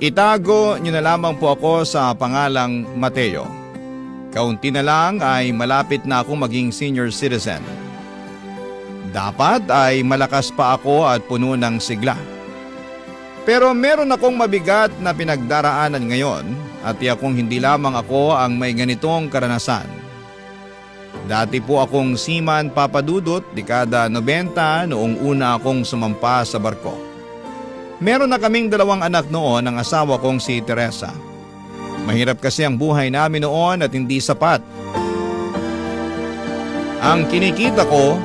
Itago niyo na lamang po ako sa pangalang Mateo. Kaunti na lang ay malapit na ako maging senior citizen. Dapat ay malakas pa ako at puno ng sigla. Pero meron akong mabigat na pinagdaraanan ngayon at yakong hindi lamang ako ang may ganitong karanasan. Dati po akong seaman papadudot dekada 90 noong una akong sumampa sa barko. Meron na kaming 2 anak noon ng asawa kong si Teresa. Mahirap kasi ang buhay namin noon at hindi sapat. Ang kinikita ko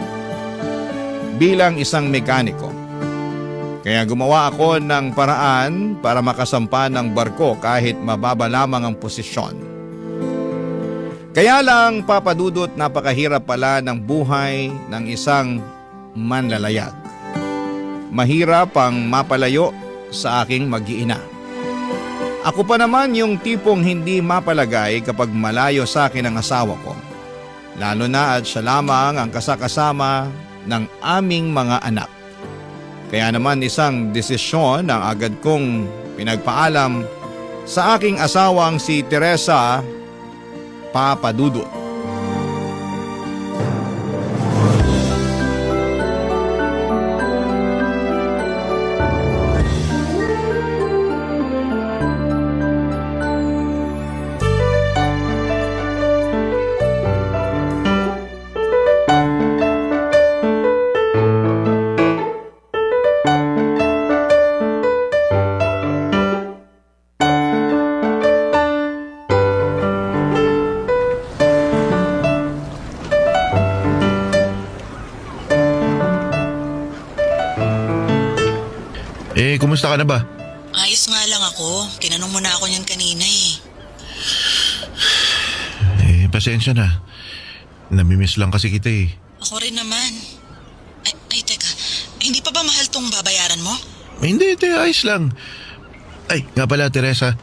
bilang isang mekaniko. Kaya gumawa ako ng paraan para makasampa ng barko kahit mababa lamang ang posisyon. Kaya lang papadudot napakahirap pala ng buhay ng isang manlalayag. Mahirap ang mapalayo sa aking mag-iina. Ako pa naman yung tipong hindi mapalagay kapag malayo sa akin ang asawa ko. Lalo na at siya lamang ang kasakasama ng aming mga anak. Kaya naman isang desisyon ang agad kong pinagpaalam sa aking asawang si Teresa Papadudot. Kumusta ka na ba? Ayos nga lang ako. Tinanong mo na ako niyan kanina eh. Pasensya na. Namimiss lang kasi kita eh. Ako rin naman. Ay teka. Hindi pa ba mahal tong babayaran mo? Hindi, ayos lang. Ay, nga pala Teresa.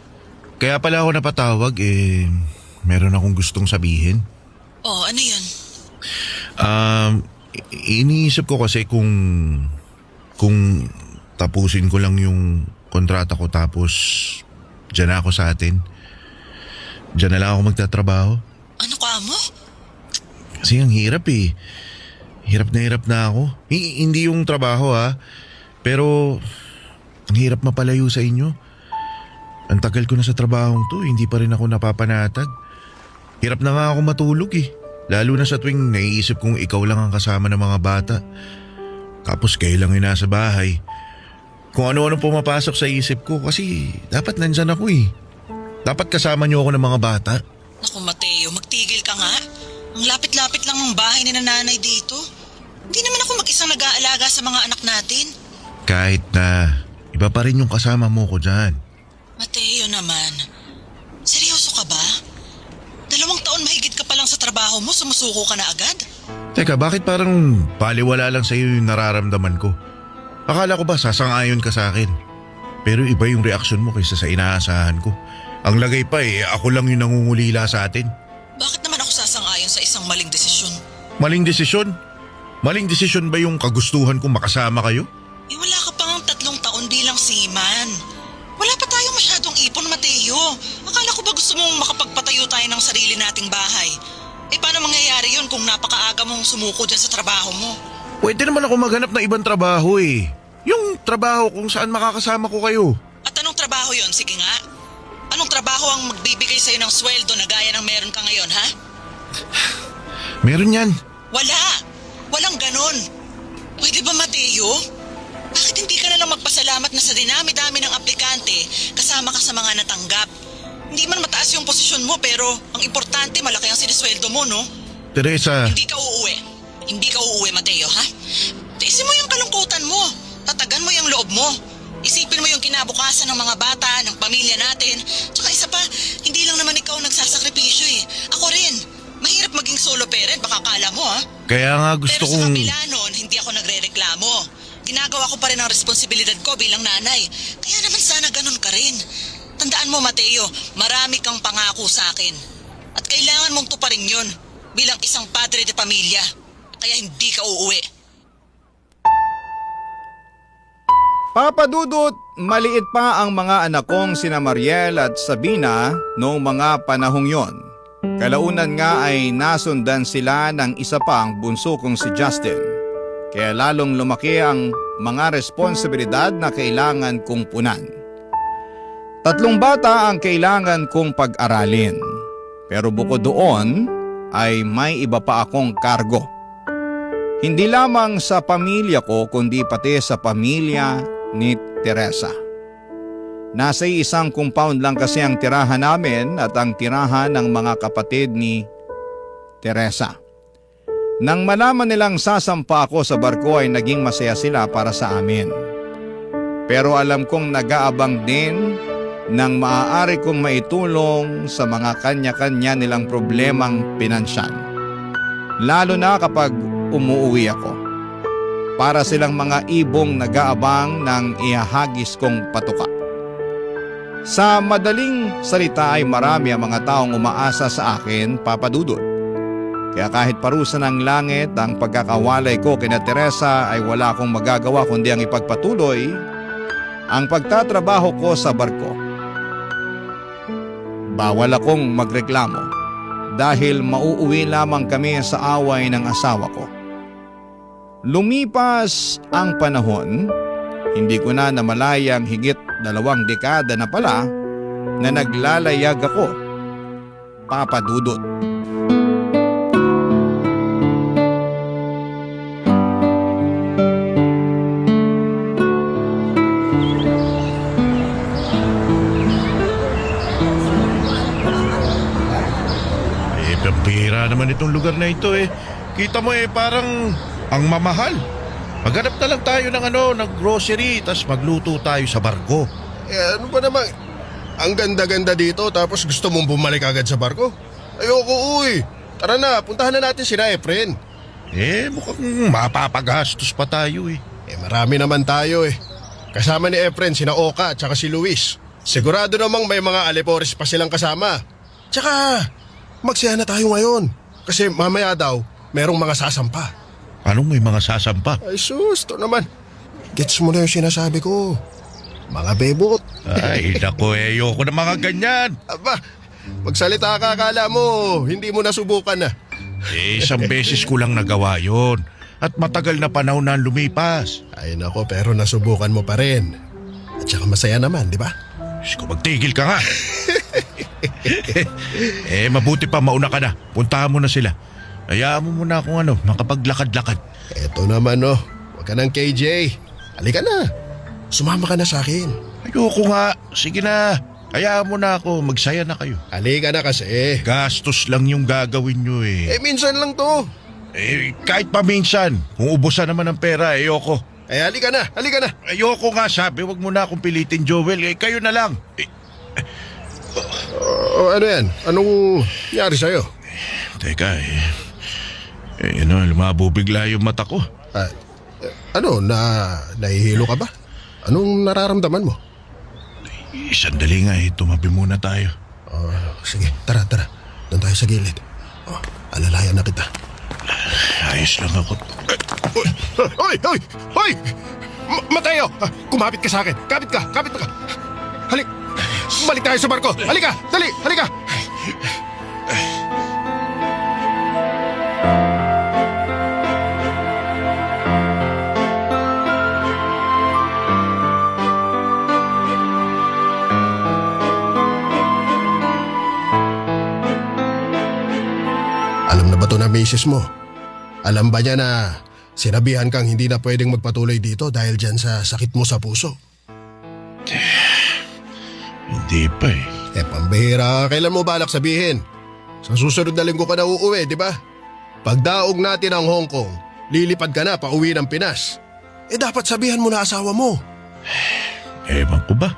Kaya pala ako napatawag meron akong gustong sabihin. Oh, ano yun? Iniisip ko kasi kung tapusin ko lang yung kontrata ko tapos dyan na ako sa atin. Dyan na lang ako magtatrabaho. Ano ka mo? Kasi ang hirap eh. Hirap na ako. Hindi yung trabaho pero ang hirap mapalayo sa inyo. Ang tagal ko na sa trabahong to, hindi pa rin ako napapanatag. Hirap na nga ako matulog eh. Lalo na sa tuwing naiisip kong ikaw lang ang kasama ng mga bata. Tapos kayo lang yung nasa bahay. Kung ano-ano pumapasok sa isip ko kasi dapat nandyan ako eh. Dapat kasama niyo ako ng mga bata. Naku Mateo, magtigil ka nga. Ang lapit-lapit lang ng bahay ni nanay dito. Hindi naman ako mag-isang nag-aalaga sa mga anak natin. Kahit na, iba pa rin yung kasama mo ko dyan. Mateo naman, seryoso ka ba? 2 taon mahigit ka pa lang sa trabaho mo, sumusuko ka na agad? Teka, bakit parang baliwala lang sa'yo yung nararamdaman ko? Akala ko ba sasang-ayon ka sa akin? Pero iba yung reaksyon mo kaysa sa inaasahan ko. Ang lagay pa ako lang yung nangungulila sa atin. Bakit naman ako sasang-ayon sa isang maling desisyon? Maling desisyon? Maling desisyon ba yung kagustuhan kong makasama kayo? Wala ka pang 3 taon bilang seaman. Wala pa tayong masyadong ipon, Mateo. Akala ko ba gusto mong makapagpatayo tayo ng sarili nating bahay? Paano mangyayari yun kung napakaaga mong sumuko dyan sa trabaho mo? Pwede naman ako maghanap ng ibang trabaho eh. Yung trabaho kung saan makakasama ko kayo. At anong trabaho yon? Sige nga. Anong trabaho ang magbibigay sa'yo ng sweldo na gaya ng meron ka ngayon, ha? Meron yan. Wala! Walang ganon. Pwede ba, Mateo? Bakit hindi ka na lang magpasalamat na sa dinami-dami ng aplikante kasama ka sa mga natanggap? Hindi man mataas yung posisyon mo pero ang importante malaki ang sinisweldo mo, no? Teresa. Hindi ka uuwi. Hindi ka uuwi, Mateo, ha? Tiisin mo yung kalungkutan mo. Tatagan mo yung loob mo. Isipin mo yung kinabukasan ng mga bata, ng pamilya natin. Tsaka isa pa, hindi lang naman ikaw nagsasakripisyo eh. Ako rin. Mahirap maging solo parent, baka kala mo ha. Kaya nga gusto Pero sa kong... kabila nun, hindi ako nagre-reklamo. Ginagawa ko pa rin ang responsibilidad ko bilang nanay. Kaya naman sana ganun ka rin. Tandaan mo, Mateo, marami kang pangako sa akin. At kailangan mong tuparin yun bilang isang padre de pamilya. Kaya hindi ka uuwi. Papa Dudut, maliit pa ang mga anak kong sina Mariel at Sabina noong mga panahong yon. Kalaunan nga ay nasundan sila ng isa pang bunso kong si Justin. Kaya lalong lumaki ang mga responsibilidad na kailangan kong punan. 3 bata ang kailangan kong pag-aralin. Pero bukod doon ay may iba pa akong kargo. Hindi lamang sa pamilya ko kundi pati sa pamilya ni Teresa. Nasa isang compound lang kasi ang tirahan namin at ang tirahan ng mga kapatid ni Teresa. Nang malaman nilang sasampa ako sa barko ay naging masaya sila para sa amin. Pero alam kong nag-aabang din ng maaari kong maitulong sa mga kanya-kanya nilang problemang pinansyal. Lalo na kapag umuwi ako. Para silang mga ibong nag-aabang ng ihahagis kong patuka. Sa madaling salita ay marami ang mga taong umaasa sa akin, Papa Dudut. Kaya kahit parusa ng langit ang pagkakawalay ko kina Teresa ay wala akong magagawa kundi ang ipagpatuloy ang pagtatrabaho ko sa barko. Bawal akong magreklamo dahil mauuwi lamang kami sa away ng asawa ko. Lumipas ang panahon, hindi ko na namalayang higit 2 dekada na pala na naglalayag ako, Papa Dudut. Pambihira naman itong lugar na ito eh. Kita mo parang ang mamahal. Maghanap na lang tayo ng grocery tas magluto tayo sa barko. Ano ba naman? Ang ganda-ganda dito tapos gusto mong bumalik agad sa barko? Ayoko uy. Tara na, puntahan na natin sina Efren. Mukhang mapapagastos pa tayo eh. Marami naman tayo eh. Kasama ni Efren sina Oka at saka si Luis. Sigurado namang may mga alipores pa silang kasama. Tsaka, magsaya na tayo ngayon. Kasi mamaya daw, merong mga sasampa. Anong may mga sasampa? Ay sus, to naman. Gets mo na yung sinasabi ko. Mga bebot. Ay nako, ayoko na mga ganyan. Aba, magsalita ka, akala mo, hindi mo nasubukan na. Isang beses ko lang nagawa yon. At matagal na panahon na lumipas. Ay nako, pero nasubukan mo pa rin. At saka masaya naman, di ba? Kung magtigil ka nga. Mabuti pa mauna ka na. Puntahan mo na sila. Hayaan mo muna akong makapaglakad-lakad. Eto naman huwag ka ng KJ. Halika na. Sumama ka na sa akin. Ayoko nga. Sige na. Hayaan mo na ako. Magsaya na kayo. Halika na kasi. Gastos lang yung gagawin nyo eh. Minsan lang to. Kahit pa minsan. Kung ubusan naman ng pera, ayoko. Halika na. Halika na. Ayoko nga sabi. Wag mo na akong pilitin, Joel. Kayo na lang. Ano yan? Anong nangyari sa'yo? Teka lumabo bigla yung mata ko. Nahihilo ka ba? Anong nararamdaman mo? Sandali nga tumabi muna tayo. Sige, tara. Doon tayo sa gilid. Alalayan na kita. Ayos lang ako. Hoy! Mateo! Kumapit ka sa akin. Kapit ka. Balik tayo sa barko. Halika! Dali! Halika! Alam na ba to na misis mo? Alam ba niya na sinabihan kang hindi na pwedeng magpatuloy dito dahil dyan sa sakit mo sa puso? Hindi pa Pambihira. Kailan mo balak sabihin? Sa susunod na linggo ka na uuwi, di ba? Pagdaog natin ang Hong Kong, lilipad ka na pauwi ng Pinas. Dapat sabihan mo na asawa mo. Ewan ko ba?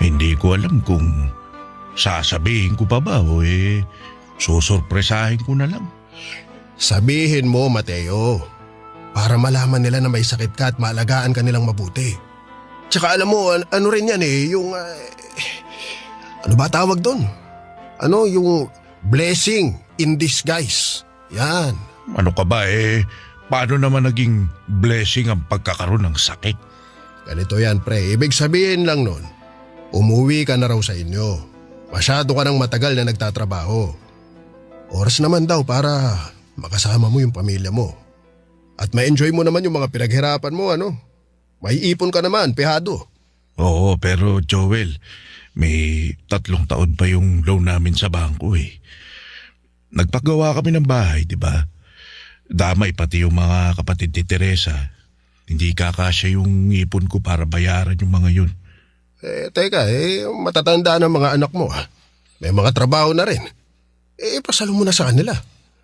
Hindi ko alam kung sasabihin ko pa ba o susurpresahin ko na lang. Sabihin mo, Mateo. Para malaman nila na may sakit ka at maalagaan ka nilang mabuti. Tsaka alam mo, ano rin yan yung... ano ba tawag doon? Yung blessing in disguise. Yan. Ano ka ba paano naman naging blessing ang pagkakaroon ng sakit? Ganito yan pre, ibig sabihin lang nun, umuwi ka na raw sa inyo. Masyado ka nang matagal na nagtatrabaho. Oras naman daw para makasama mo yung pamilya mo. At ma-enjoy mo naman yung mga pinaghirapan mo, ano? May ipon ka naman, pihado. Oo, pero Joel, may 3 taon pa yung loan namin sa bangko eh. Nagpagawa kami ng bahay, di ba? Damay pati yung mga kapatid ni Teresa. Hindi kakasya yung ipon ko para bayaran yung mga yun. Teka, matatanda ng mga anak mo ha. May mga trabaho na rin. Pasalo mo na sa kanila.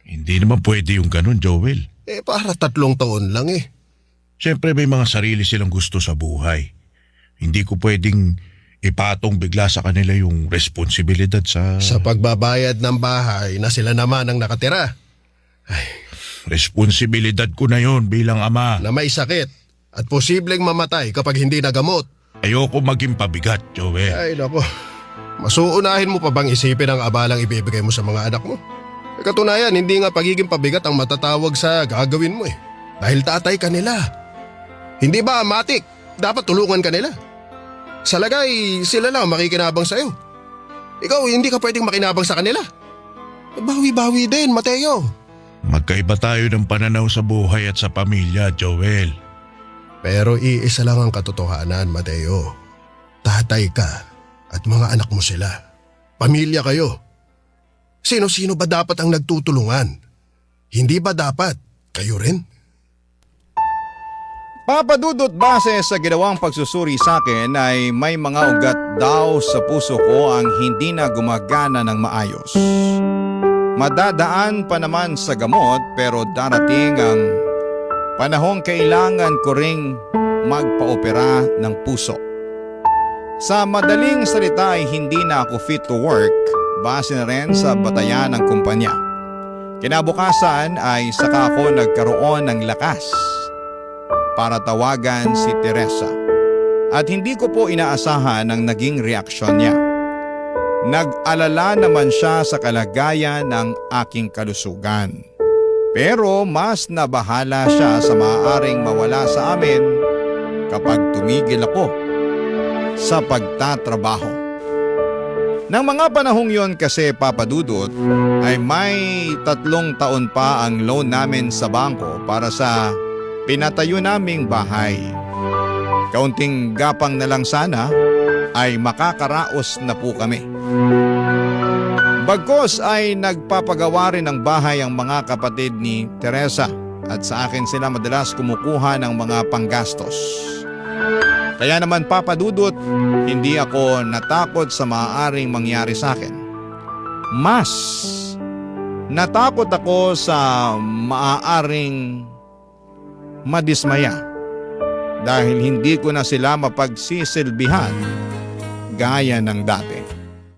Hindi naman pwede yung ganun, Joel. Para 3 taon lang eh. Siyempre may mga sarili silang gusto sa buhay. Hindi ko pwedeng ipatong bigla sa kanila yung responsibilidad sa... Sa pagbabayad ng bahay na sila naman ang nakatira. Responsibilidad ko na yon bilang ama. Na may sakit at posibleng mamatay kapag hindi nagamot. Ayoko maging pabigat, Joel. Ay nako, masuunahin mo pa bang isipin ang abalang ibibigay mo sa mga anak mo? Katunayan, hindi nga pagiging pabigat ang matatawag sa gagawin mo eh. Dahil tatay ka nila. Hindi ba matik? Dapat tulungan ka nila. Sa lagay, sila lang makikinabang sa'yo. Ikaw, hindi ka pwedeng makinabang sa kanila. Bawi-bawi din, Mateo. Magkaiba tayo ng pananaw sa buhay at sa pamilya, Joel. Pero iisa lang ang katotohanan, Mateo. Tatay ka at mga anak mo sila. Pamilya kayo. Sino-sino ba dapat ang nagtutulungan? Hindi ba dapat kayo rin? Papadudot, base sa ginawang pagsusuri sa akin ay may mga ugat daw sa puso ko ang hindi na gumagana ng maayos. Madadaan pa naman sa gamot pero darating ang panahong kailangan ko ring magpa-opera ng puso. Sa madaling salita ay hindi na ako fit to work base na rin sa batayan ng kumpanya. Kinabukasan ay saka ako nagkaroon ng lakas para tawagan si Teresa. At hindi ko po inaasahan ang naging reaksyon niya. Nag-alala naman siya sa kalagayan ng aking kalusugan. Pero mas nabahala siya sa maaaring mawala sa amin kapag tumigil ako sa pagtatrabaho. Nang mga panahong yon kasi, Papadudot, ay may 3 taon pa ang loan namin sa bangko para sa pinatayo naming bahay. Kaunting gapang na lang sana ay makakaraos na po kami. Bagkos ay nagpapagawa rin ng bahay ang mga kapatid ni Teresa at sa akin sila madalas kumukuha ng mga panggastos. Kaya naman, Papadudot, hindi ako natakot sa maaaring mangyari sa akin. Mas natakot ako sa maaaring madismaya dahil hindi ko na sila mapagsisilbihan gaya ng dati.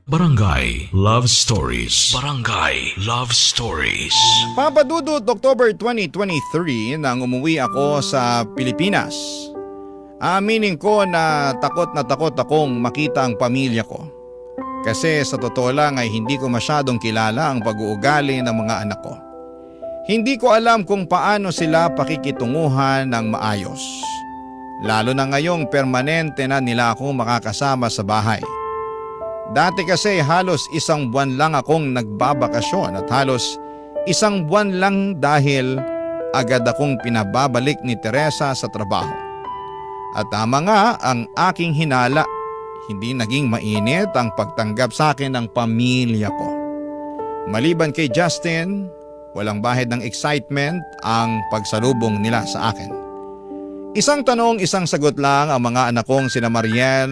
Barangay Love Stories. Barangay Love Stories. Papadudot, October 2023 nang umuwi ako sa Pilipinas. Aminin ko na takot akong makita ang pamilya ko. Kasi sa totoo lang ay hindi ko masyadong kilala ang pag-uugali ng mga anak ko. Hindi ko alam kung paano sila pakikitunguhan ng maayos. Lalo na ngayong permanente na nila akong makakasama sa bahay. Dati kasi halos 1 buwan lang akong nagbabakasyon at halos 1 buwan lang dahil agad akong pinababalik ni Teresa sa trabaho. At tama nga ang aking hinala, hindi naging mainit ang pagtanggap sa akin ng pamilya ko. Maliban kay Justin, walang bahid ng excitement ang pagsalubong nila sa akin. Isang tanong, isang sagot lang ang mga anak kong sina Mariel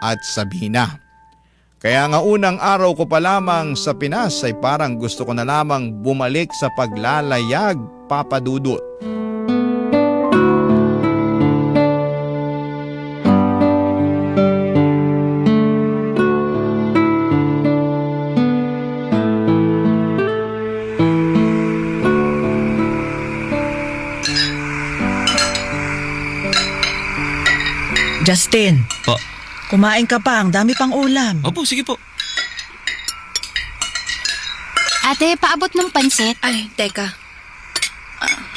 at Sabina. Kaya nga unang araw ko pa lamang sa Pinas ay parang gusto ko na lamang bumalik sa paglalayag, Papadudot. Justin, Po. kumain ka pa, ang dami pang ulam. Opo, sige po. Ate, paabot ng pansit. Ay, teka.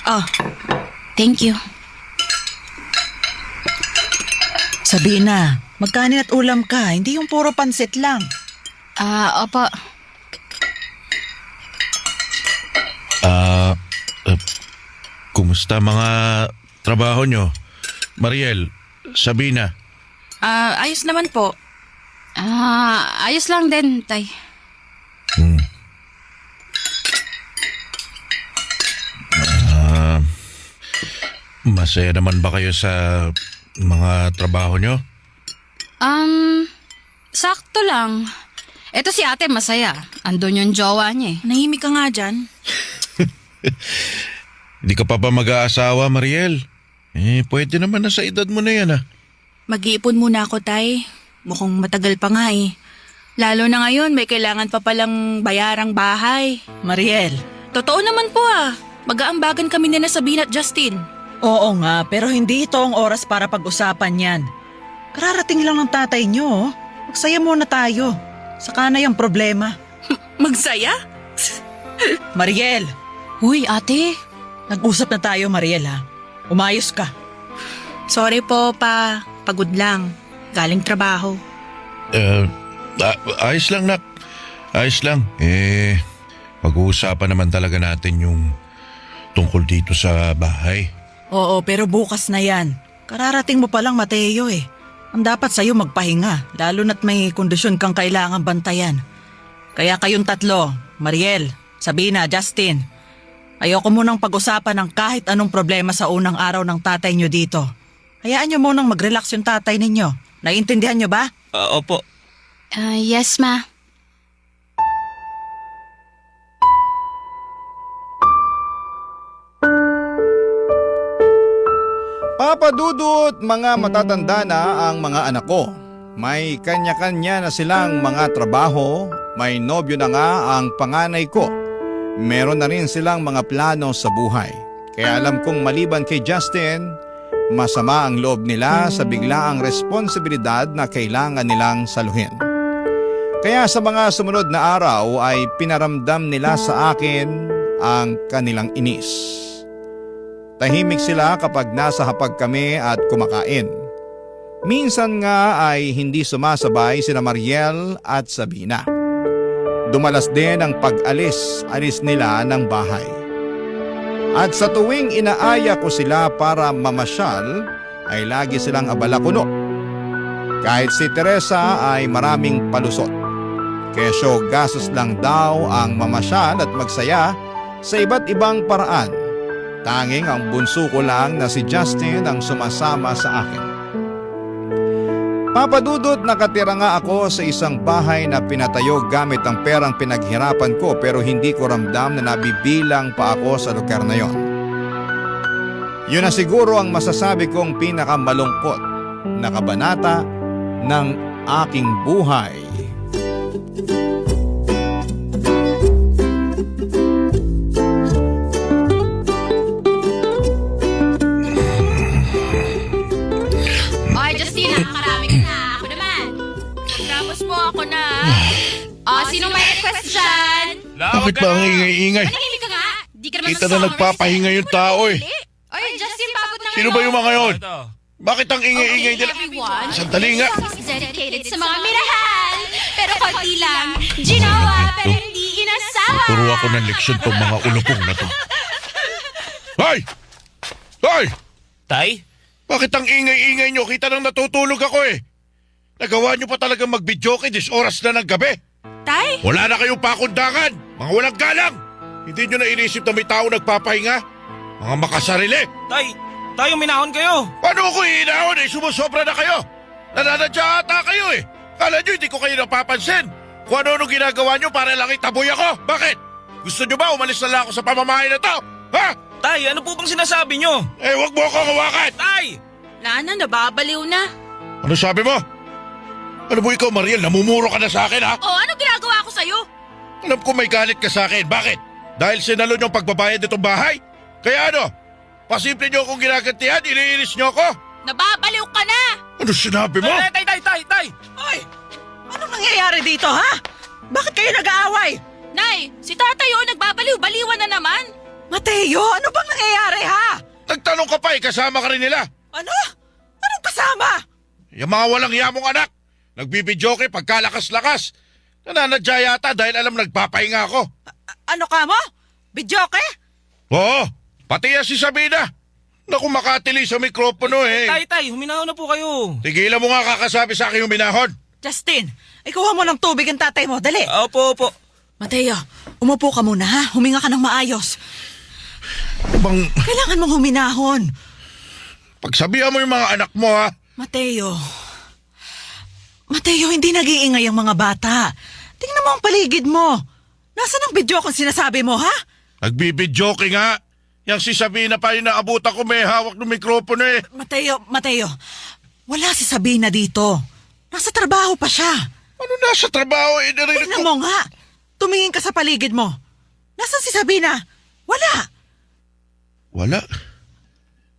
Oh, Thank you. Sabina, magkanin at ulam ka, hindi yung puro pansit lang. Opo. Kumusta mga trabaho nyo? Mariel, Sabina. Ayos naman po. Ayos lang din, Tay. Masaya naman ba kayo sa mga trabaho nyo? Sakto lang. Eto si ate masaya. Andun yung jowa niya eh. Nahimik ka nga dyan. Hindi ka pa ba mag-aasawa, Mariel? Pwede naman na sa edad mo na yan Mag-iipon muna ako, Tay. Mukhang matagal pa nga eh. Lalo na ngayon, may kailangan pa palang bayarang bahay. Mariel, Totoo naman po Mag-aambagan kami nila Sabina at Justin. oo nga, pero hindi ito ang oras para pag-usapan yan. Kararating lang ng tatay nyo, oh. Magsaya muna tayo. Saka na yung problema. Magsaya? Mariel, Uy, ate. nag-usap na tayo, Mariel ha. Umayos ka. Sorry po, pa. Pagod lang. Galing trabaho. Ayos lang, nak. Ayos lang. Pag-uusapan naman talaga natin yung tungkol dito sa bahay. Oo, pero bukas na yan. Kararating mo palang, Mateo eh. Ang dapat sa'yo magpahinga, lalo na't may kondisyon kang kailangan bantayan. Kaya kayong tatlo, Mariel, Sabina, Justin, ayoko munang pag-usapan ng kahit anong problema sa unang araw ng tatay nyo dito. Hayaan nyo munang mag-relax yung tatay ninyo. Naiintindihan nyo ba? Opo. Yes, ma. Papa Dudut, mga matatanda na ang mga anak ko. May kanya-kanya na silang mga trabaho, may nobyo na nga ang panganay ko. Meron na rin silang mga plano sa buhay. Kaya alam kong maliban kay Justin, masama ang loob nila sa biglaang responsibilidad na kailangan nilang saluhin. Kaya sa mga sumunod na araw ay pinaramdam nila sa akin ang kanilang inis. Tahimik sila kapag nasa hapag kami at kumakain. Minsan nga ay hindi sumasabay sina Mariel at Sabina. Dumalas din ang pag-alis nila ng bahay. At sa tuwing inaaya ko sila para mamasyal, ay lagi silang abala kuno. Kahit si Teresa ay maraming palusot. Kesyo gastos lang daw ang mamasyal at magsaya sa iba't ibang paraan. Tanging ang bunso ko lang na si Justin ang sumasama sa akin. Papadudot, nakatira nga ako sa isang bahay na pinatayo gamit ang perang pinaghirapan ko pero hindi ko ramdam na nabibilang pa ako sa lugar na yon. Yun na siguro ang masasabi kong pinakamalungkot na kabanata ng aking buhay. Oy, Justina, nakarami ka na. Ako naman. Tapos po ako na. Sino may request dyan? Bakit ba ang ingay-ingay? Manahimik ka nga. Di ka naman Kita na nagpapahinga yung tao eh. Oy, Justin, paabot na Sino ba yung mga yon? Bakit ang ingay-ingay nila? everyone. Sandali nga. Is dedicated sa mga minahal. Pero konti lang. Ginawa, pero hindi inasama. Turo ako ng leksyon tong mga ulupong na to. Hoy! Hoy! Tay? Bakit ang ingay-ingay nyo? Kita nang natutulog ako eh. Nagawa nyo pa talagang mag-videoke this oras na ng gabi. Tay? Wala na kayong pakundangan. Mga walang galang. Hindi nyo na inisip na may tao nagpapahinga. Mga makasarili. Tay, tayo minahon kayo. Paano ako iinahon eh? Sumusobra na kayo. Nananadya ata kayo eh. Kala nyo hindi ko kayo napapansin. Kung ano ginagawa nyo para lang itaboy ako. Bakit? Gusto nyo ba umalis na lang ako sa pamamahay na to? Ha? Tay, ano po bang sinasabi nyo? Wag mo akong hawakan. Tay! Lana, nababaliw na. Ano sabi mo? Ano mo ikaw, Mariel? Namumuro ka na sa akin, ha? Ano ginagawa ko sa'yo? Alam ko may galit ka sa akin. Bakit? Dahil sinalo nyo ang pagbabayad nitong bahay? Kaya ano? Pasimple nyo akong ginagantihan? Iniinis nyo ako? Nababaliw ka na! Ano sinabi mo? Tay! Hoy! Anong nangyayari dito ha? Bakit kayo nag-aaway? Nay, si tatay nagbabaliw-baliwan na naman. Mateo, ano bang nangyayari ha? Nagtanong ka pa eh, kasama ka rin nila. Ano? Anong kasama? Yung mga walang yamong anak, nagbibidyoke pagkalakas-lakas. Nananadya yata dahil alam nagpapahinga ako. Ano ka mo? Bidyoke? Oo, pati yan si Sabina. Naku, makatili sa mikropono eh. Tay, huminahon na po kayo. Tigilan mo nga kakasabi sa akin yung minahon. Justin, ikuha mo ng tubig ang tatay mo. Dali. Opo. Mateo, umupo ka muna ha. Huminga ka ng maayos. Bang, Kailangan mong huminahon. pagsabihan mo yung mga anak mo ha. Mateo, hindi nag-iingay ang mga bata. Tingnan mo ang paligid mo. Nasaan ang video kung sinasabi mo, ha? Nagbibidyoke nga. Yang si Sabina pa yung naabutan ko may hawak ng mikropono eh. Mateo, wala si Sabina dito. Nasa trabaho pa siya. Ano nasa trabaho eh? Narinig Tingnan ko. mo nga. Tumingin ka sa paligid mo. Nasaan si Sabina? Wala.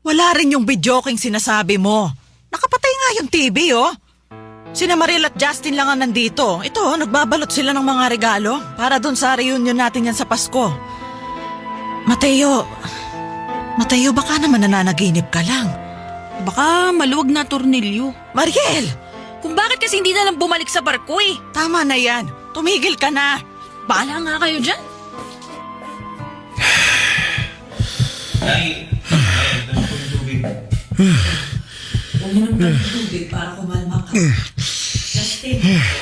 Wala rin yung videoking sinasabi mo. Nakapatay nga yung TV, oh. Sina Mariel at Justin lang ang nandito. Ito, nagbabalot sila ng mga regalo para dun sa reunion natin yan sa Pasko. Mateo, baka naman nananaginip ka lang. Baka maluwag na tornilyo. Mariel! Kung bakit kasi hindi na lang bumalik sa barko eh. Tama na yan. Tumigil ka na. Bahala nga kayo dyan. Huwag mo naman ng tubig para kumalma ka. Justin,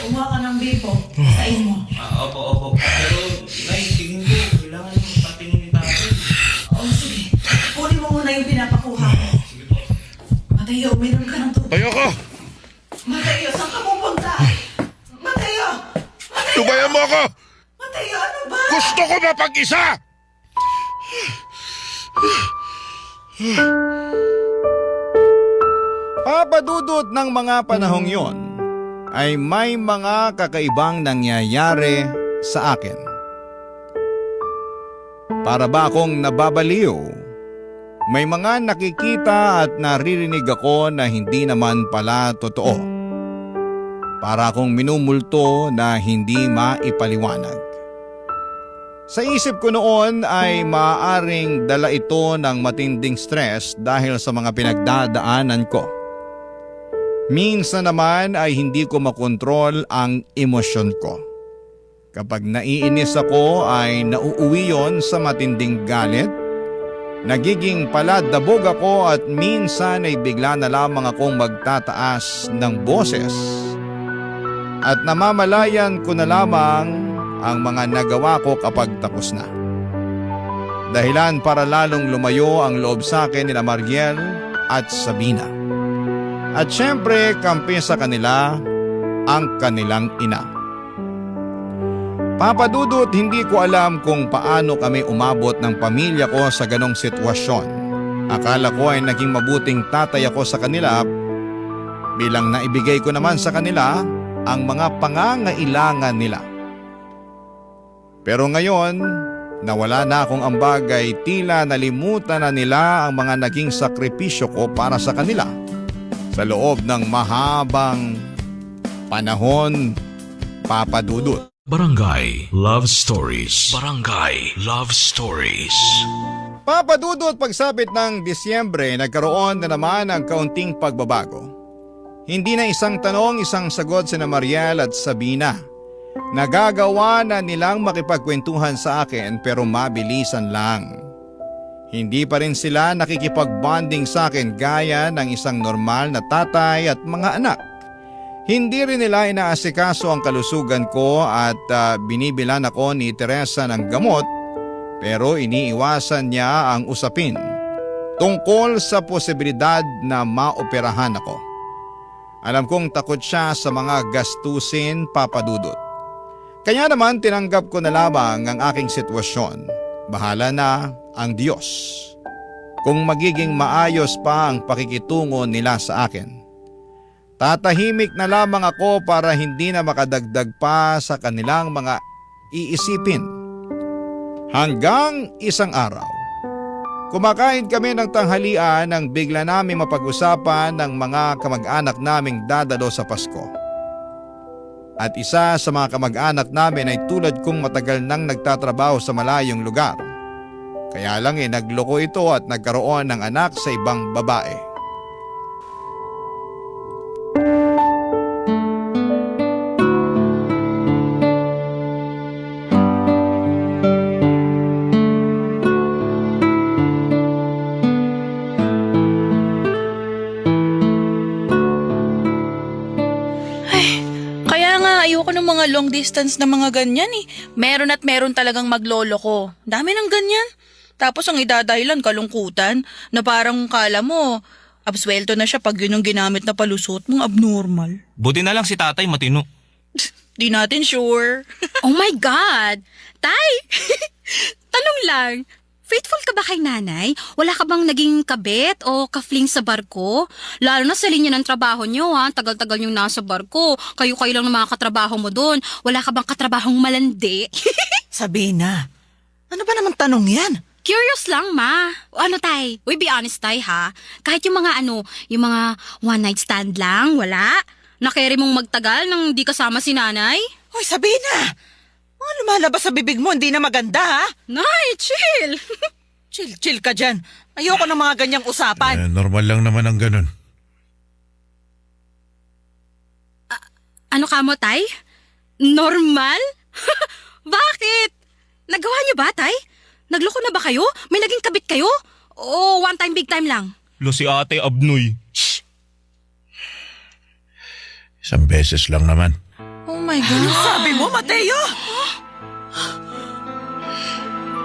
umuha ka ng bipo. Tain mo. Opo. Pero, Nay, tingin ko, kailangan yung patingin ni tatay. Sige. Kunin mo muna yung pinapakuha ko. Sige po. Mateo, uminom ka ng tubig. Ayoko. Mateo, saan ka pupunta? Mateo! Lubayan mo ako. Mateo, ano ba? Gusto ko mapag-isa. Papadudot ng mga panahong yon ay may mga kakaibang nangyayari sa akin. Para ba akong nababaliw? May mga nakikita at naririnig ako na hindi naman pala totoo. Para akong minumulto na hindi maipaliwanag. Sa isip ko noon ay maaaring dala ito ng matinding stress dahil sa mga pinagdadaanan ko. Minsan naman ay hindi ko makontrol ang emosyon ko. Kapag naiinis ako ay nauuwi yon sa matinding galit. Nagiging paladabog ako at minsan ay bigla na lamang akong magtataas ng boses. At namamalayan ko na lamang ang mga nagawa ko kapag tapos na. Dahilan para lalong lumayo ang loob sa akin nila Mariel at Sabina. At syempre, kampi sa kanila ang kanilang ina. Papadudot, hindi ko alam kung paano kami umabot ng pamilya ko sa ganong sitwasyon. Akala ko ay naging mabuting tatay ako sa kanila bilang naibigay ko naman sa kanila ang mga pangangailangan nila. Pero ngayon, nawala na akong ambag ay tila nalimutan na nila ang mga naging sakripisyo ko para sa kanila. Sa loob ng mahabang panahon, Papadudot. Barangay Love Stories. Barangay Love Stories. Papadudot, pagsapit ng Disyembre, nagkaroon na naman ng kaunting pagbabago. Hindi na isang tanong, isang sagot sina Mariel at Sabina. Nagagawa na nilang makipagkwentuhan sa akin pero mabilisan lang. Hindi pa rin sila nakikipag-bonding sa akin gaya ng isang normal na tatay at mga anak. Hindi rin nila inaasikaso ang kalusugan ko at binibilan ako ni Teresa ng gamot pero iniiwasan niya ang usapin tungkol sa posibilidad na maoperahan ako. Alam kong takot siya sa mga gastusin, Papadudot. Kaya naman tinanggap ko na lamang ang aking sitwasyon. Bahala na ang Diyos kung magiging maayos pa ang pakikitungo nila sa akin. Tatahimik na lamang ako para hindi na makadagdag pa sa kanilang mga iisipin. Hanggang isang araw, kumakain kami ng tanghalian nang bigla namin mapag-usapan ng mga kamag-anak naming dadalo sa Pasko. At isa sa mga kamag-anak namin ay tulad kong matagal nang nagtatrabaho sa malayong lugar. Kaya lang nagloko ito at nagkaroon ng anak sa ibang babae. mga long distance na mga ganyan eh. Meron at meron talagang maglolo ko. Dami ng ganyan. Tapos ang idadahilan kalungkutan na parang kala mo, abswelto na siya pag yun yung ginamit na palusot mong abnormal. Buti na lang si tatay matino. Di natin sure. Oh my God! Tay! Tanong lang, faithful ka ba kay nanay? Wala ka bang naging kabit o kafling sa barko? Lalo na sa linya ng trabaho nyo ha, tagal-tagal yung nasa barko. Kayo-kayo lang ng mga katrabaho mo doon. Wala ka bang katrabahong malandi? Sabina, ano ba naman tanong yan? Curious lang, ma. Ano, tay? Uy, be honest, tay, ha? Kahit yung mga yung mga one-night stand lang, wala? Nakeri mong magtagal nang di kasama si nanay? Hoy, Sabina! Mga lumalabas sa bibig mo, hindi na maganda, ha? Nay, chill! Chill ka dyan. Ayoko ng mga ganyang usapan. Normal lang naman ang ganun. Ano ka mo, tay? Normal? Bakit? Nagawa niyo ba, tay? Nagloko na ba kayo? May naging kabit kayo? O one time, big time lang? Lo si ate abnoy. Isang beses lang naman. Oh my God. Sabi mo, Mateo?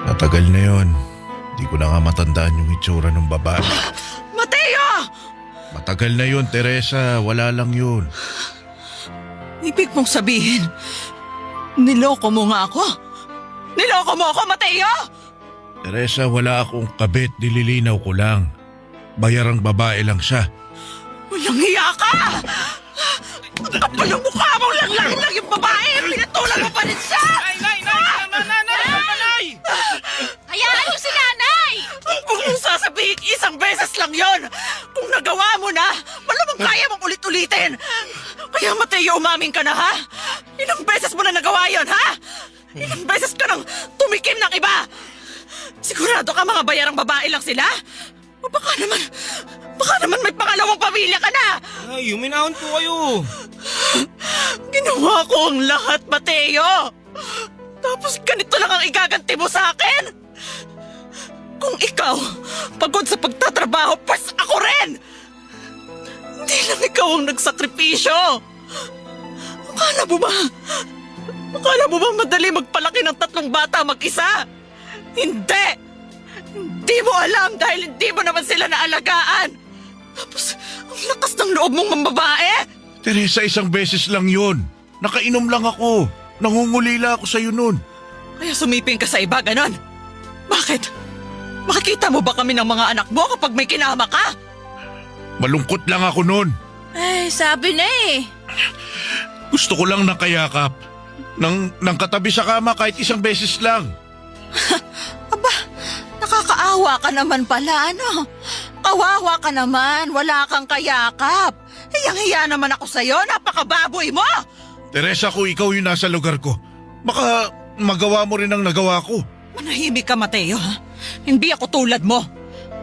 Matagal na yon. Di ko na nga matandaan yung itsura ng babae. Mateo! Matagal na yun, Teresa. Wala lang yun. Ibig mong sabihin, niloko mo nga ako? Niloko mo ako, Mateo? Teresa, wala akong kabit. Nililinaw ko lang. Bayarang babae lang siya. Walang hiya ka! Ang kapal ng mukha mo, lang yung babae! Pinatulan mo pa rin siya! Nay! Hayaan niyo si nanay! Huwag mong sasabihin, isang beses lang yon. Kung nagawa mo na, malamang kaya mong ulit-ulitin. Kaya Mateo, umamin ka na, ha? Ilang beses mo na nagawa yon, ha? Ilang beses ka nang tumikim ng iba? Sigurado ka mga bayarang babae lang sila? O baka naman may pangalawang pamilya ka na. Ay, huminahon po kayo. Ginawa ko ang lahat, Mateo. Tapos ganito lang ang igaganti mo sa akin? Kung ikaw, pagod sa pagtatrabaho, pas ako rin! Hindi lang ikaw ang nagsakripisyo. Akala mo ba madali magpalaki ng 3 bata mag-isa? Hindi! Hindi mo alam dahil hindi mo naman sila naalagaan. Tapos, ang lakas ng loob mong mambabae. Teresa, isang beses lang yun. Nakainom lang ako. Nangungulila ako sa'yo nun. Kaya sumiping ka sa iba, ganon? Bakit? Makikita mo ba kami ng mga anak mo kapag may kinama ka? Malungkot lang ako nun. Ay, sabi na eh. Gusto ko lang nakayakap. Nang katabi sa kama kahit isang beses lang. Nakakaawa ka naman pala, ano? Kawawa ka naman, wala kang kayakap. Hiyang-hiya naman ako sa'yo, napakababoy mo! Teresa, kung ikaw yung nasa lugar ko, baka magawa mo rin ang nagawa ko. Manahimik ka, Mateo, ha? Hindi ako tulad mo.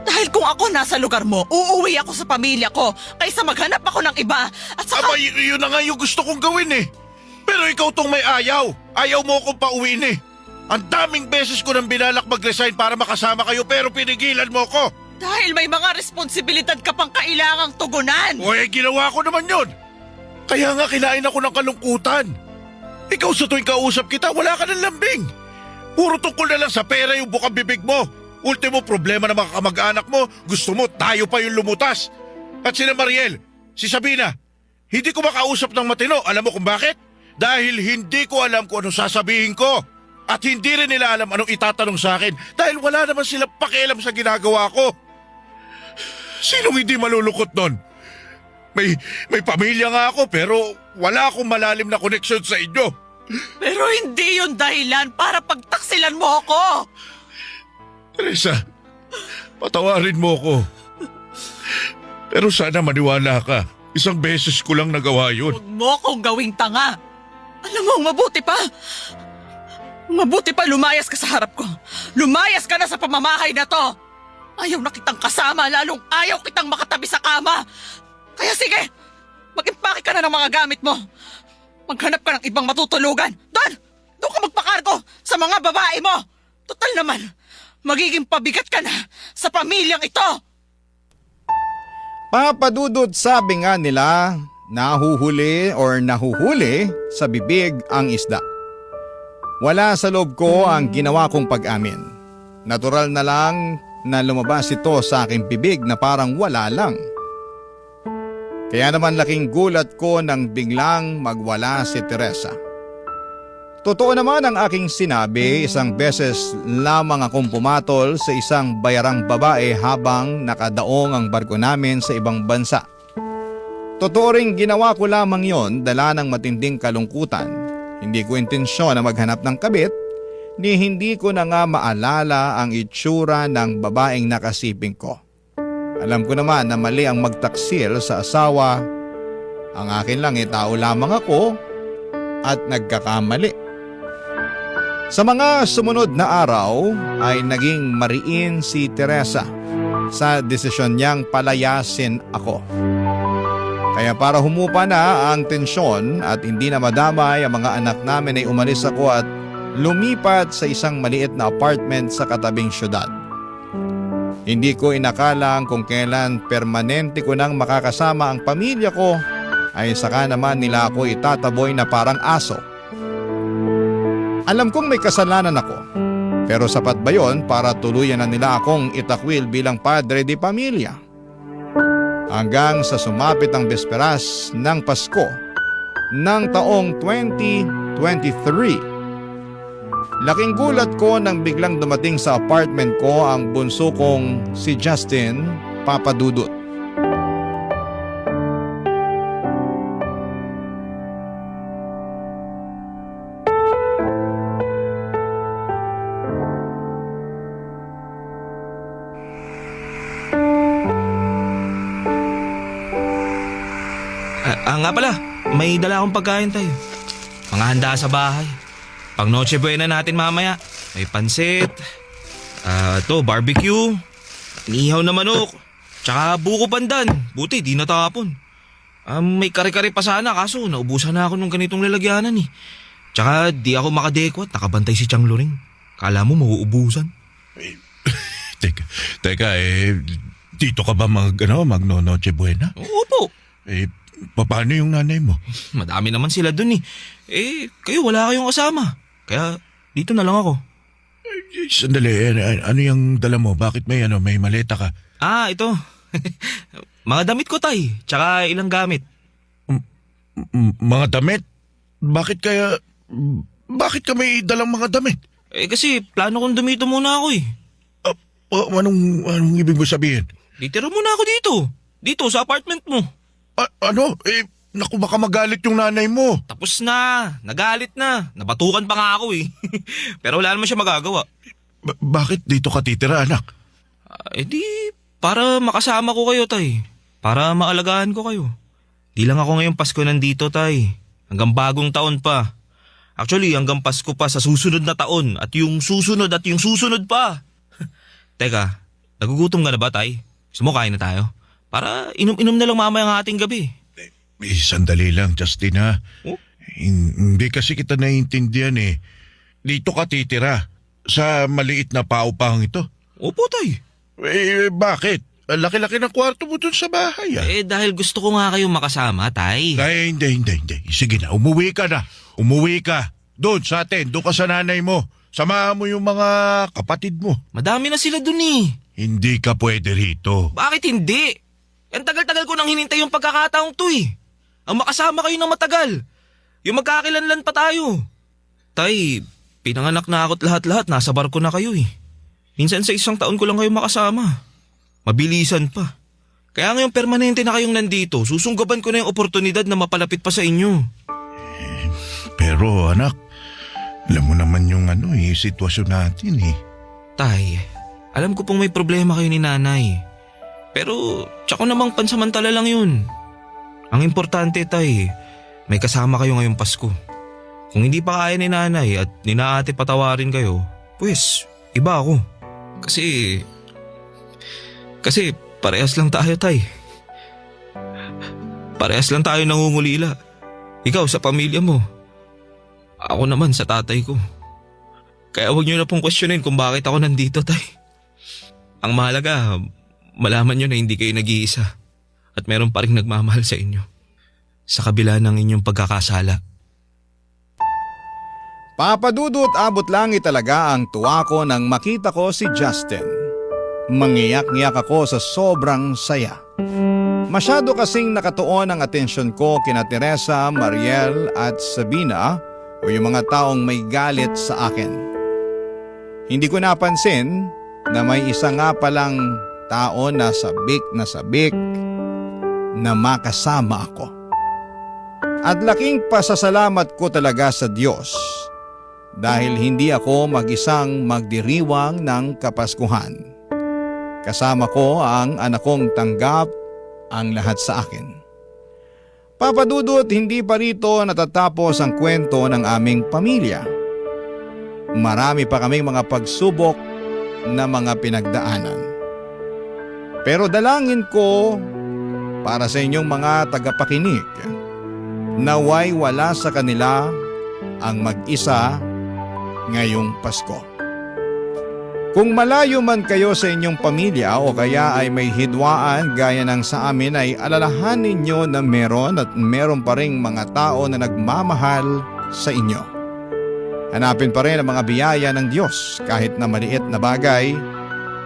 Dahil kung ako nasa lugar mo, uuwi ako sa pamilya ko kaysa maghanap ako ng iba. At saka... Aba, yun na nga yung gusto kong gawin eh. Pero ikaw tong may ayaw. Ayaw mo akong pauwiin eh. Ang daming beses ko nang binalak mag-resign para makasama kayo pero pinigilan mo ko. Dahil may mga responsibilidad ka pang kailangang tugunan. O ginawa ko naman yun. Kaya nga kinain ako ng kalungkutan. Ikaw sa tuwing kausap kita, wala ka ng lambing. Puro tungkol na lang sa pera yung bukang bibig mo. Ultimo problema ng mga kamag-anak mo, gusto mo tayo pa yung lumutas. At sina Mariel, si Sabina, hindi ko makausap ng matino. Alam mo kung bakit? Dahil hindi ko alam kung anong sasabihin ko. At hindi rin nila alam anong itatanong sa akin dahil wala naman silang pakialam sa ginagawa ko. Sinong hindi malulukot nun? May pamilya nga ako pero wala akong malalim na koneksyon sa inyo. Pero hindi yun dahilan para pagtaksilan mo ako. Teresa, patawarin mo ko. Pero sana maniwala ka. Isang beses ko lang nagawa yun. Huwag mo akong gawing tanga. Alam mo, mabuti pa lumayas ka sa harap ko. Lumayas ka na sa pamamahay na to. Ayaw na kitang kasama, lalong ayaw kitang makatabi sa kama. Kaya sige, mag-impake ka na ng mga gamit mo. Maghanap ka ng ibang matutulugan. Doon ka magpakargo sa mga babae mo. Total naman, magiging pabigat ka na sa pamilyang ito. Papadudod, sabi nga nila, nahuhuli sa bibig ang isda. Wala sa loob ko ang ginawa kong pag-amin. Natural na lang na lumabas ito sa aking bibig na parang wala lang. Kaya naman laking gulat ko nang biglang magwala si Teresa. Totoo naman ang aking sinabi, isang beses lamang akong pumatol sa isang bayarang babae habang nakadaong ang barko namin sa ibang bansa. Totoo ring ginawa ko lamang yon dala ng matinding kalungkutan. Hindi ko intensyon na maghanap ng kabit, ni hindi ko na nga maalala ang itsura ng babaeng nakasiping ko. Alam ko naman na mali ang magtaksil sa asawa. Ang akin lang tao lamang ako at nagkakamali. Sa mga sumunod na araw ay naging mariin si Teresa sa desisyon niyang palayasin ako. Kaya para humupa na ang tensyon at hindi na madamay ang mga anak namin ay umalis ako at lumipat sa isang maliit na apartment sa katabing syudad. Hindi ko inakalang kung kailan permanente ko nang makakasama ang pamilya ko ay saka naman nila ako itataboy na parang aso. Alam kong may kasalanan ako, pero sapat ba yon para tuluyan na nila akong itakwil bilang padre de pamilya? Hanggang sa sumapit ang besperas ng Pasko ng taong 2023. Laking gulat ko nang biglang dumating sa apartment ko ang bunso kong si Justin Papadudut. Nga pala, may dala akong pagkain tayo. Mga handa sa bahay. Pang Noche Buena natin mamaya. May pansit, barbecue, inihaw na manok, tsaka buko pandan. Buti, di natapon. May kare-kare pa sana kaso naubusan na ako ng ganitong lalagyanan eh. Tsaka di ako makadekwat, nakabantay si Chang Loring. Kala mo mauubusan. Teka, dito ka ba magno-Noche Buena? Opo. Paano yung nanay mo? Madami naman sila dun eh. Kayo wala kayong kasama. Kaya dito na lang ako. Sandali, ano yung dala mo? Bakit may maleta ka? Ito. Mga damit ko, tay. Tsaka ilang gamit. Mga damit? Bakit ka may dalang mga damit? Kasi plano kong dumito muna ako eh. Anong ibig mo sabihin? Ditira muna ako dito. Dito sa apartment mo. Naku, baka magalit yung nanay mo. Tapos na. Nagalit na. Nabatukan pa nga ako eh. Pero wala naman siya magagawa. Bakit dito ka titira, anak? Para makasama ko kayo, tay. Para maalagaan ko kayo. Di lang ako ngayong Pasko nandito, tay. Hanggang bagong taon pa. Actually, hanggang Pasko pa sa susunod na taon. At yung susunod pa. Teka, nagugutom ka na ba, tay? Gusto mo kain na tayo? Para inom-inom na lang mamaya ang ating gabi. Sandali lang, Justin ha. Oh? Hindi kasi kita naiintindihan eh. Dito ka titira sa maliit na paupahang ito. Opo, tay. Bakit? Laki-laki ng kwarto mo dun sa bahay ah. Dahil gusto ko nga kayong makasama, tay. Hindi. Sige na, umuwi ka na. Umuwi ka. Doon sa atin, doon ka sa nanay mo. Samahan mo yung mga kapatid mo. Madami na sila dun eh. Hindi ka pwede rito. Bakit hindi? Ang tagal-tagal ko nang hinintay yung pagkakataong to eh. Ang makasama kayo ng matagal. Yung magkakilanlan pa tayo. Tay, pinanganak na ako't lahat-lahat. Nasa barko na kayo eh. Minsan sa isang taon ko lang kayo makasama. Mabilisan pa. Kaya ngayon permanente na kayong nandito. Susunggaban ko na yung oportunidad na mapalapit pa sa inyo. Pero anak, alam mo naman yung sitwasyon natin eh. Tay, alam ko pong may problema kayo ni nanay. Pero tsaka namang pansamantala lang yun. Ang importante, tay, may kasama kayo ngayong Pasko. Kung hindi pa kaya ni nanay at ni ate patawarin kayo, pues iba ako. Kasi parehas lang tayo, tay. Parehas lang tayo nangungulila. Ikaw sa pamilya mo. Ako naman sa tatay ko. Kaya huwag niyo na pong questionin kung bakit ako nandito, tay. Ang mahalaga, malaman nyo na hindi kayo nag-iisa at meron pa rin nagmamahal sa inyo. sa kabila ng inyong pagkakasala. Papa Dudut, abot langit talaga ang tuwa ko nang makita ko si Justin. Mangiyak-ngiyak ako sa sobrang saya. Masyado kasing nakatuon ang atensyon ko kina Teresa, Mariel at Sabina o yung mga taong may galit sa akin. Hindi ko napansin na may isa nga palang tao na sabik na makasama ako. At laking pasasalamat ko talaga sa Diyos dahil hindi ako mag-isang magdiriwang ng Kapaskuhan. Kasama ko ang anak kong tanggap ang lahat sa akin. Papa Dudut, hindi pa rito natatapos ang kwento ng aming pamilya. Marami pa kaming mga pagsubok na mga pinagdaanan. Pero dalangin ko para sa inyong mga tagapakinig, naway wala sa kanila ang mag-isa ngayong Pasko. Kung malayo man kayo sa inyong pamilya o kaya ay may hidwaan gaya ng sa amin, ay alalahanin nyo na meron pa ring mga tao na nagmamahal sa inyo. Hanapin pa rin ang mga biyaya ng Diyos kahit na maliit na bagay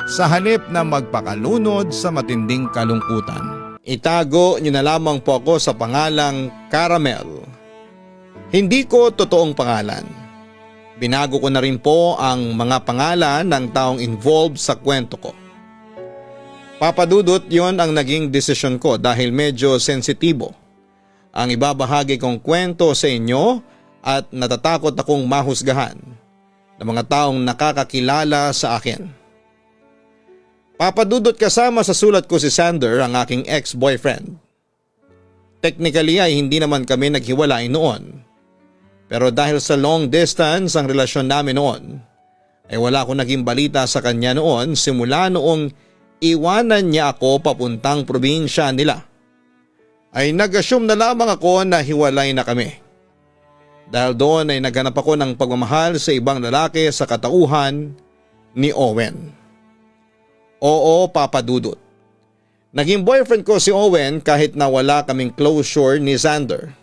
sa halip na magpakalunod sa matinding kalungkutan. Itago nyo na lamang po ako sa pangalang Caramel. Hindi ko totoong pangalan. Binago ko na rin po ang mga pangalan ng taong involved sa kwento ko. Papa Dudut, yon ang naging desisyon ko dahil medyo sensitibo ang ibabahagi kong kwento sa inyo at natatakot akong mahusgahan ng mga taong nakakakilala sa akin. Papa Dudut, kasama sa sulat ko si Sander, ang aking ex-boyfriend. Technically ay hindi naman kami naghiwalay noon. Pero dahil sa long distance ang relasyon namin noon, ay wala akong naging balita sa kanya noon simula noong iwanan niya ako papuntang probinsya nila. Ay nag-assume na lamang ako na hiwalay na kami. Dahil doon ay naghanap ako ng pagmamahal sa ibang lalaki sa katauhan ni Owen. Oo, Papa Dudut. Naging boyfriend ko si Owen kahit na wala kaming closure ni Xander.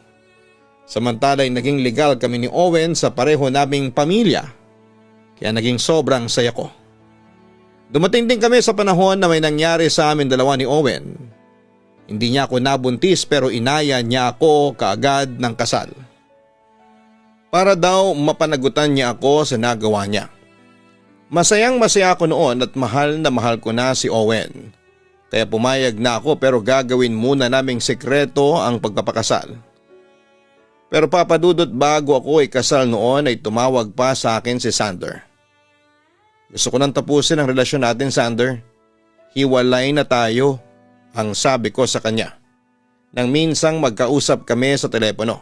Samantala'y naging legal kami ni Owen sa pareho naming pamilya, kaya naging sobrang saya ko. Dumating din kami sa panahon na may nangyari sa amin dalawa ni Owen. Hindi niya ako nabuntis pero inaya niya ako kaagad ng kasal. Para daw mapanagutan niya ako sa nagawa niya. Masayang masaya ako noon at mahal na mahal ko na si Owen. Kaya pumayag na ako pero gagawin muna naming sekreto ang pagpapakasal. Pero Papa Dudut, bago ako ikasal noon ay tumawag pa sa akin si Sander. Gusto ko nang tapusin ang relasyon natin, Sander. Hiwalay na tayo, ang sabi ko sa kanya. Nang minsang magkausap kami sa telepono.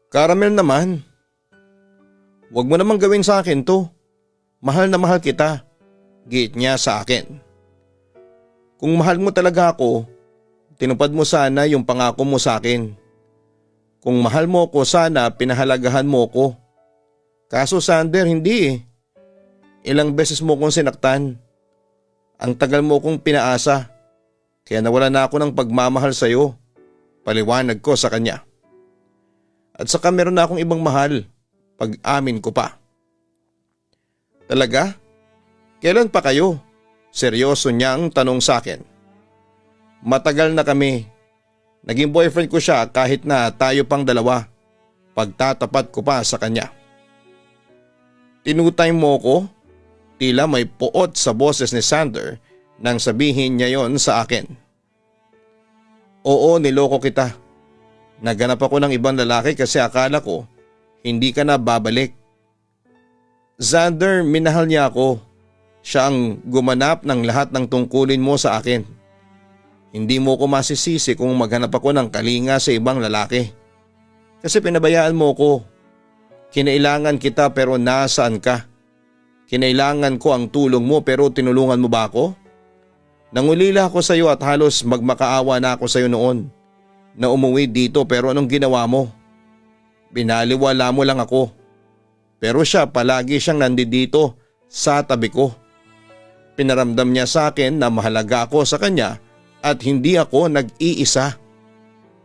Caramel naman, wag mo namang gawin sa akin to. Mahal na mahal kita, giit niya sa akin. Kung mahal mo talaga ako, tinupad mo sana yung pangako mo sa akin. Kung mahal mo ko sana, pinahalagahan mo ko. Kaso Sander, hindi eh. Ilang beses mo kong sinaktan. Ang tagal mo kong pinaasa. Kaya nawala na ako ng pagmamahal sa iyo. Paliwanag ko sa kanya. At saka meron na akong ibang mahal. Pag-amin ko pa. Talaga? Kailan pa kayo? Seryoso niyang tanong sa akin. Matagal na kami. Naging boyfriend ko siya kahit na tayo pang dalawa. Pagtatapat ko pa sa kanya. Tinutay mo ko? Tila may puot sa boses ni Sander nang sabihin niya yon sa akin. Oo, niloko kita. Naghanap ako ng ibang lalaki kasi akala ko hindi ka na babalik. Sander, minahal niya ako. Siya ang gumanap ng lahat ng tungkulin mo sa akin. Hindi mo ko masisisi kung maghanap ako ng kalinga sa ibang lalaki. Kasi pinabayaan mo ko. Kinailangan kita pero nasaan ka? Kinailangan ko ang tulong mo pero tinulungan mo ba ako? Nangulila ako sa iyo at halos magmakaawa na ako sa iyo noon na umuwi dito pero anong ginawa mo? Binaliwala mo lang ako. Pero siya palagi siyang nandito sa tabi ko. Pinaramdam niya sa akin na mahalaga ako sa kanya at hindi ako nag-iisa.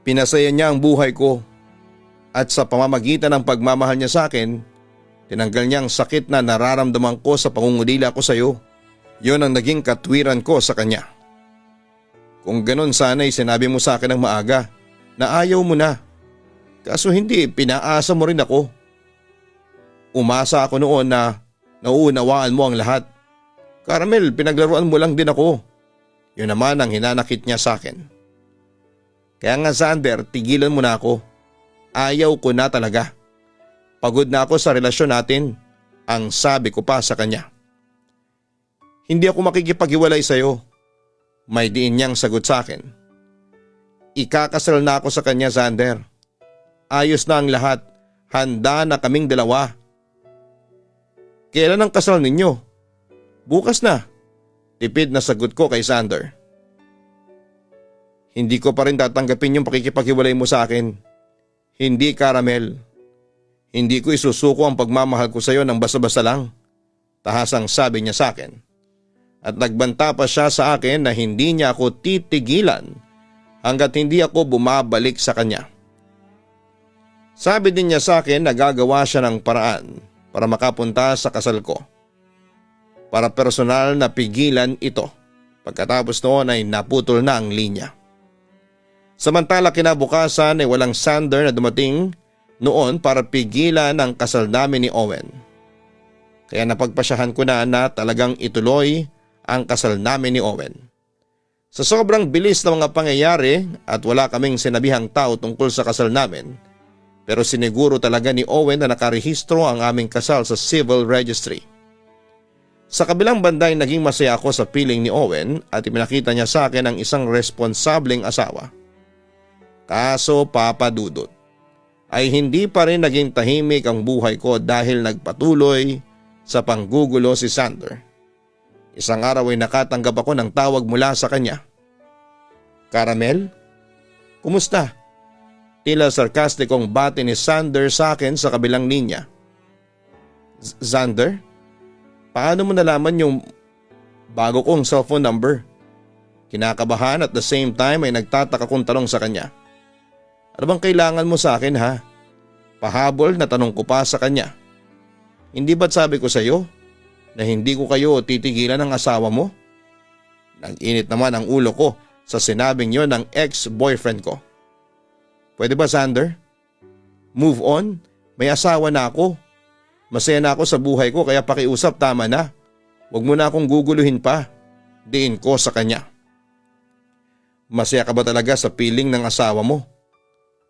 Pinasaya niya ang buhay ko at sa pamamagitan ng pagmamahal niya sa akin, tinanggal niya ang sakit na nararamdaman ko sa pangungulila ko sa iyo. Yon ang naging katwiran ko sa kanya. Kung ganun sana'y sinabi mo sa akin ng maaga na ayaw mo na. Kaso hindi, pinaasa mo rin ako. Umasa ako noon na nauunawaan mo ang lahat. Caramel, pinaglaruan mo lang din ako. Yun naman ang hinanakit niya sa akin. Kaya nga Xander, tigilan mo na ako. Ayaw ko na talaga. Pagod na ako sa relasyon natin, ang sabi ko pa sa kanya. Hindi ako makikipaghiwalay sa iyo. May diin niyang sagot sa akin. Ikakasal na ako sa kanya, Xander. Ayos na ang lahat. Handa na kaming dalawa. Kailan ang kasal ninyo? Bukas na. Tipid na sagot ko kay Xander. Hindi ko pa rin tatanggapin yung pakikipaghiwalay mo sa akin. Hindi, Caramel. Hindi ko isusuko ang pagmamahal ko sa iyo ng basta-basta lang. Tahasang sabi niya sa akin. At nagbanta pa siya sa akin na hindi niya ako titigilan hanggat hindi ako bumabalik sa kanya. Sabi din niya sa akin na gagawa siya ng paraan para makapunta sa kasal ko. Para personal na pigilan ito. Pagkatapos noon ay naputol na ang linya. Samantala kinabukasan ay walang Xander na dumating noon para pigilan ang kasal namin ni Owen. Kaya napagpasyahan ko na talagang ituloy ang kasal namin ni Owen. Sa sobrang bilis ng mga pangyayari at wala kaming sinabihang tao tungkol sa kasal namin, pero siniguro talaga ni Owen na nakarehistro ang aming kasal sa civil registry. Sa kabilang banda ay naging masaya ako sa piling ni Owen at ipinakita niya sa akin ang isang responsableng asawa. Kaso papadudot, ay hindi pa rin naging tahimik ang buhay ko dahil nagpatuloy sa panggugulo si Xander. Isang araw ay nakatanggap ako ng tawag mula sa kanya. Caramel? Kumusta? Tila sarkastikong bati ni Xander sa akin sa kabilang linya. Xander? Paano mo nalaman yung bago kong cellphone number? Kinakabahan at the same time ay nagtataka kong tanong sa kanya. Ano bang kailangan mo sa akin ha? Pahabol na tanong ko pa sa kanya. Hindi ba't sabi ko sa iyo na hindi ko kayo titigilan ng asawa mo? Nag-init naman ang ulo ko sa sinabing yon ng ex-boyfriend ko. Pwede ba Xander? Move on? May asawa na ako. Masaya na ako sa buhay ko kaya pakiusap tama na. Huwag mo na akong guguluhin pa. Diin ko sa kanya. Masaya ka ba talaga sa piling ng asawa mo?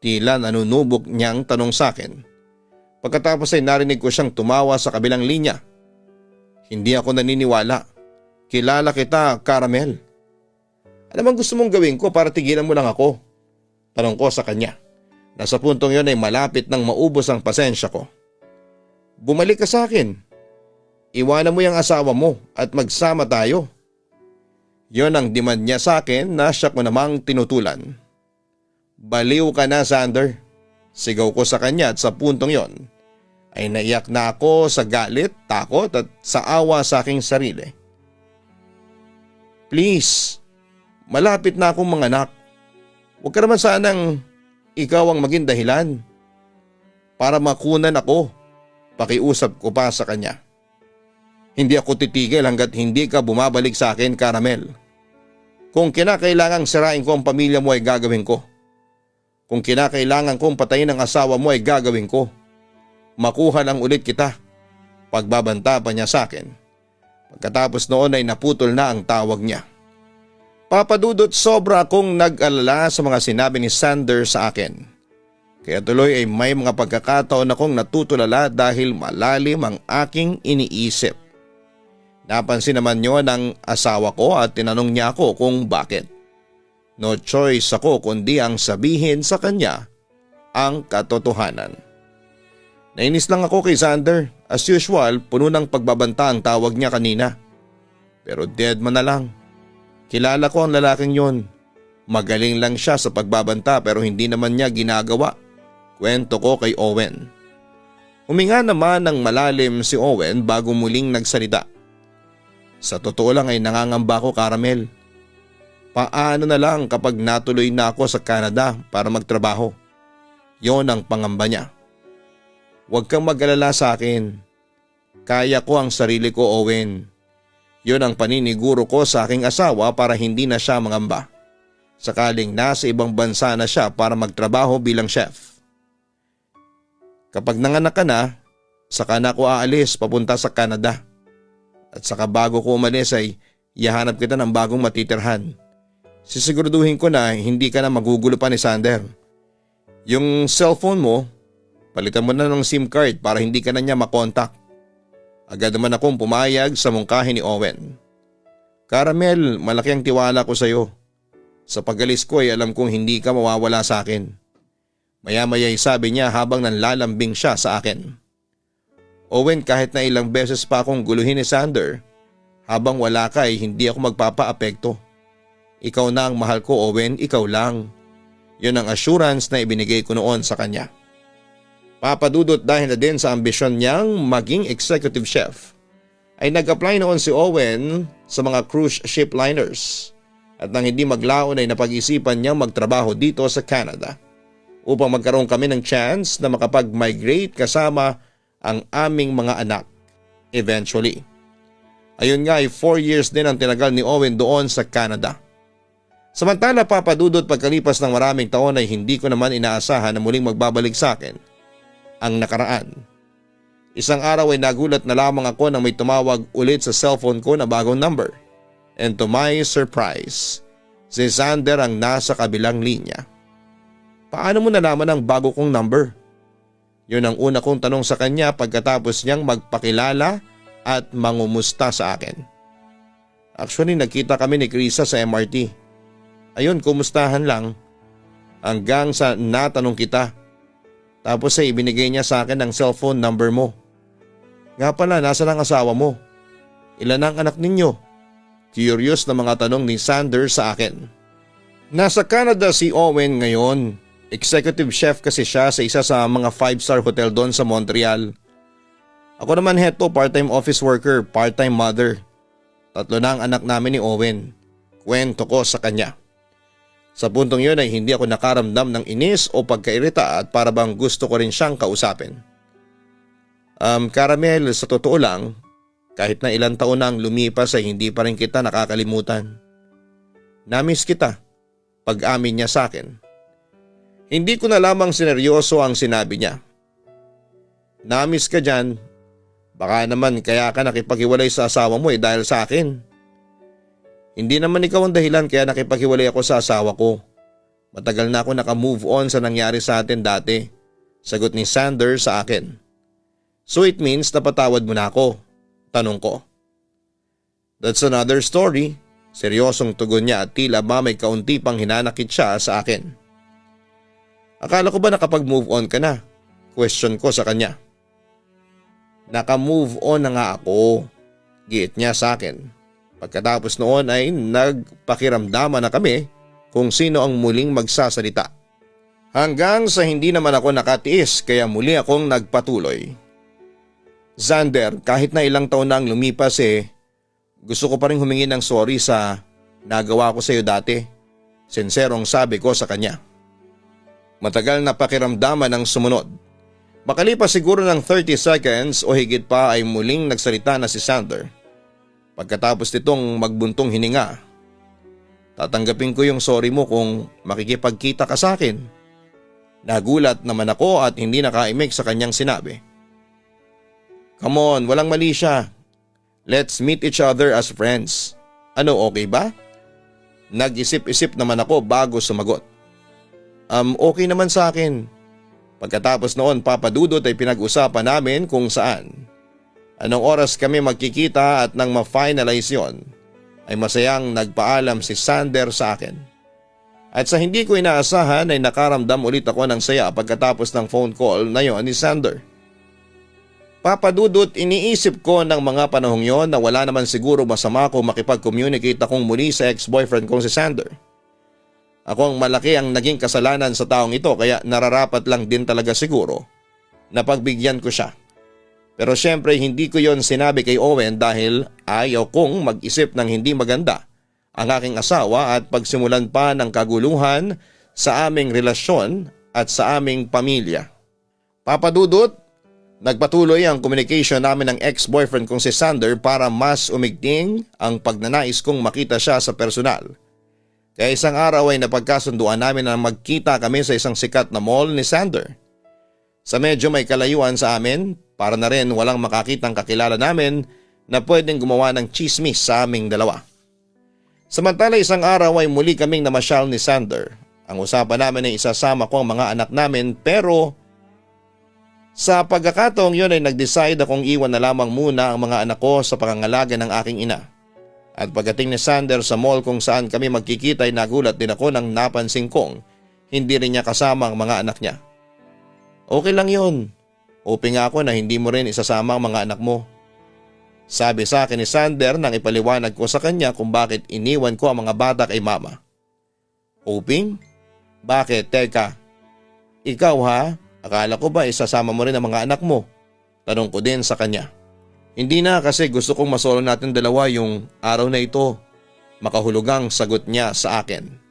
Tila nanunubok niyang tanong sa akin. Pagkatapos ay narinig ko siyang tumawa sa kabilang linya. Hindi ako naniniwala. Kilala kita, Caramel. Ano bang gusto mong gawin ko para tigilan mo lang ako? Tanong ko sa kanya. Nasa puntong yon ay malapit nang maubos ang pasensya ko. Bumalik ka sa akin. Iwanan mo yung asawa mo at magsama tayo. Yon ang demand niya sa akin na siya ko namang tinutulan. Baliw ka na, Xander. Sigaw ko sa kanya at sa puntong yon ay naiyak na ako sa galit, takot at sa awa sa aking sarili. Please, malapit na akong manganak. Huwag ka naman sanang ikaw ang maging dahilan para makunan ako. Pakiusap ko pa sa kanya. Hindi ako titigil hanggat hindi ka bumabalik sa akin, Caramel. Kung kinakailangang sirain ko ang pamilya mo ay gagawin ko. Kung kinakailangan kong patayin ang asawa mo ay gagawin ko. Makuha lang ulit kita. Pagbabanta pa niya sa akin. Pagkatapos noon ay naputol na ang tawag niya. Papadudot, sobra akong nag-alala sa mga sinabi ni Xander sa akin. Kaya tuloy ay may mga pagkakataon akong natutulala dahil malalim ang aking iniisip. Napansin naman niyo ng asawa ko at tinanong niya ako kung bakit. No choice ako kundi ang sabihin sa kanya ang katotohanan. Nainis lang ako kay Xander. As usual, puno ng pagbabanta ang tawag niya kanina. Pero dead man na lang. Kilala ko ang lalaking yon. Magaling lang siya sa pagbabanta pero hindi naman niya ginagawa. Kwento ko kay Owen. Huminga naman ng malalim si Owen bago muling nagsalita. Sa totoo lang ay nangangamba ko, Caramel. Paano na lang kapag natuloy na ako sa Canada para magtrabaho? Yon ang pangamba niya. Huwag kang mag-alala sa akin. Kaya ko ang sarili ko, Owen. Yon ang paniniguro ko sa aking asawa para hindi na siya mangamba. Sakaling nasa ibang bansa na siya para magtrabaho bilang chef. Kapag nanganak ka na, saka na ako aalis papunta sa Canada. At saka bago ko umalis ay ihahanap kita ng bagong matitirhan. Sisiguraduhin ko na hindi ka na magugulo pa ni Sander. Yung cellphone mo, palitan mo na ng SIM card para hindi ka na niya makontak. Agad naman akong pumayag sa mungkahi ni Owen. Caramel, malaki ang tiwala ko sa iyo. Sa pagalis ko ay alam kong hindi ka mawawala sa akin. Maya-maya ay sabi niya habang nanlalambing siya sa akin. Owen, kahit na ilang beses pa akong guluhin ni Sander, habang wala ka ay hindi ako magpapaapekto. Ikaw na ang mahal ko, Owen, ikaw lang. Yun ang assurance na ibinigay ko noon sa kanya. Papadudot dahil na din sa ambisyon niyang maging executive chef, ay nag-apply noon si Owen sa mga cruise ship liners at nang hindi maglaon ay napag-isipan niyang magtrabaho dito sa Canada upang magkaroon kami ng chance na makapag-migrate kasama ang aming mga anak eventually. Ayun nga ay 4 years din ang tinagal ni Owen doon sa Canada. Samantala, papadudot, pagkalipas ng maraming taon ay hindi ko naman inaasahan na muling magbabalik sa akin ang nakaraan. Isang araw ay nagulat na lamang ako nang may tumawag ulit sa cellphone ko na bagong number. And to my surprise, si Sander ang nasa kabilang linya. Paano mo nalaman ang bago kong number? Yun ang una kong tanong sa kanya pagkatapos niyang magpakilala at mangumusta sa akin. Actually, nagkita kami ni Krisa sa MRT. Ayun, kumustahan lang hanggang sa natanong kita. Tapos ay ibinigay niya sa akin ang cellphone number mo. Nga pala, nasa ang asawa mo? Ilan ang anak ninyo? Curious na mga tanong ni Sander sa akin. Nasa Canada si Owen ngayon. Executive chef kasi siya sa isa sa mga 5-star hotel doon sa Montreal. Ako naman heto, part-time office worker, part-time mother. 3 na ang anak namin ni Owen. Kwento ko sa kanya. Sa puntong yun ay hindi ako nakaramdam ng inis o pagkairita at para bang gusto ko rin siyang kausapin. Caramel, sa totoo lang, kahit na ilang taon na ang lumipas ay hindi pa rin kita nakakalimutan. Namiss kita, pag-amin niya sa akin. Hindi ko na lamang sineryoso ang sinabi niya. Namiss ka dyan, baka naman kaya ka nakipaghiwalay sa asawa mo dahil sa akin. Hindi naman ikaw ang dahilan kaya nakipaghiwalay ako sa asawa ko. Matagal na ako naka-move on sa nangyari sa atin dati. Sagot ni Sander sa akin. So it means napatawad mo na ako? Tanong ko. That's another story. Seryosong tugon niya at tila ba may kaunti pang hinanakit siya sa akin. Akala ko ba nakapag-move on ka na? Question ko sa kanya. Naka-move on na nga ako. Giit niya sa akin. Pagkatapos noon ay nagpakiramdaman na kami kung sino ang muling magsasalita. Hanggang sa hindi naman ako nakatiis kaya muli akong nagpatuloy. Sander, kahit na ilang taon na ang lumipas gusto ko pa rin humingi ng sorry sa nagawa ko sa iyo dati. Sinserong sabi ko sa kanya. Matagal na pakiramdaman ang sumunod. Makalipas siguro ng 30 seconds o higit pa ay muling nagsalita na si Sander. Pagkatapos nitong magbuntong hininga, tatanggapin ko yung sorry mo kung makikipagkita ka sa akin. Nagulat naman ako at hindi nakaimik sa kanyang sinabi. Come on, walang mali siya. Let's meet each other as friends. Ano, okay ba? Nag-isip-isip naman ako bago sumagot. Okay naman sa akin. Pagkatapos noon, papadudot ay pinag-usapan namin kung saan. Anong oras kami magkikita at nang ma-finalize yon, ay masayang nagpaalam si Sander sa akin. At sa hindi ko inaasahan ay nakaramdam ulit ako ng saya pagkatapos ng phone call na yon ni Sander. Papadudot, iniisip ko ng mga panahong yon na wala naman siguro masama kung makipag-communicate akong muli sa ex-boyfriend kong si Sander. Ako ang malaki ang naging kasalanan sa taong ito kaya nararapat lang din talaga siguro na pagbigyan ko siya. Pero syempre hindi ko yon sinabi kay Owen dahil ayaw kong mag-isip ng hindi maganda ang aking asawa at pagsimulan pa ng kaguluhan sa aming relasyon at sa aming pamilya. Papa Dudut, nagpatuloy ang communication namin ng ex-boyfriend kong si Sander para mas umigting ang pagnanais kong makita siya sa personal. Kaya isang araw ay napagkasunduan namin na magkita kami sa isang sikat na mall ni Sander. Sa medyo may kalayuan sa amin, para na rin walang makakitang kakilala namin na pwedeng gumawa ng chismis sa aming dalawa. Samantala isang araw ay muli kaming namasyal ni Sander. Ang usapan namin ay isasama ko ang mga anak namin pero sa pagkakataong yun ay nag-decide akong iwan na lamang muna ang mga anak ko sa pangangalaga ng aking ina. At pagdating ni Sander sa mall kung saan kami magkikita ay nagulat din ako nang napansin kong hindi rin niya kasama ang mga anak niya. Okay lang yun. Hoping ako na hindi mo rin isasama ang mga anak mo. Sabi sa akin ni Sander nang ipaliwanag ko sa kanya kung bakit iniwan ko ang mga bata kay mama. Hoping? Bakit? Teka, ikaw ha? Akala ko ba isasama mo rin ang mga anak mo? Tanong ko din sa kanya. Hindi na kasi gusto kong masolo natin dalawa yung araw na ito. Makahulugang sagot niya sa akin.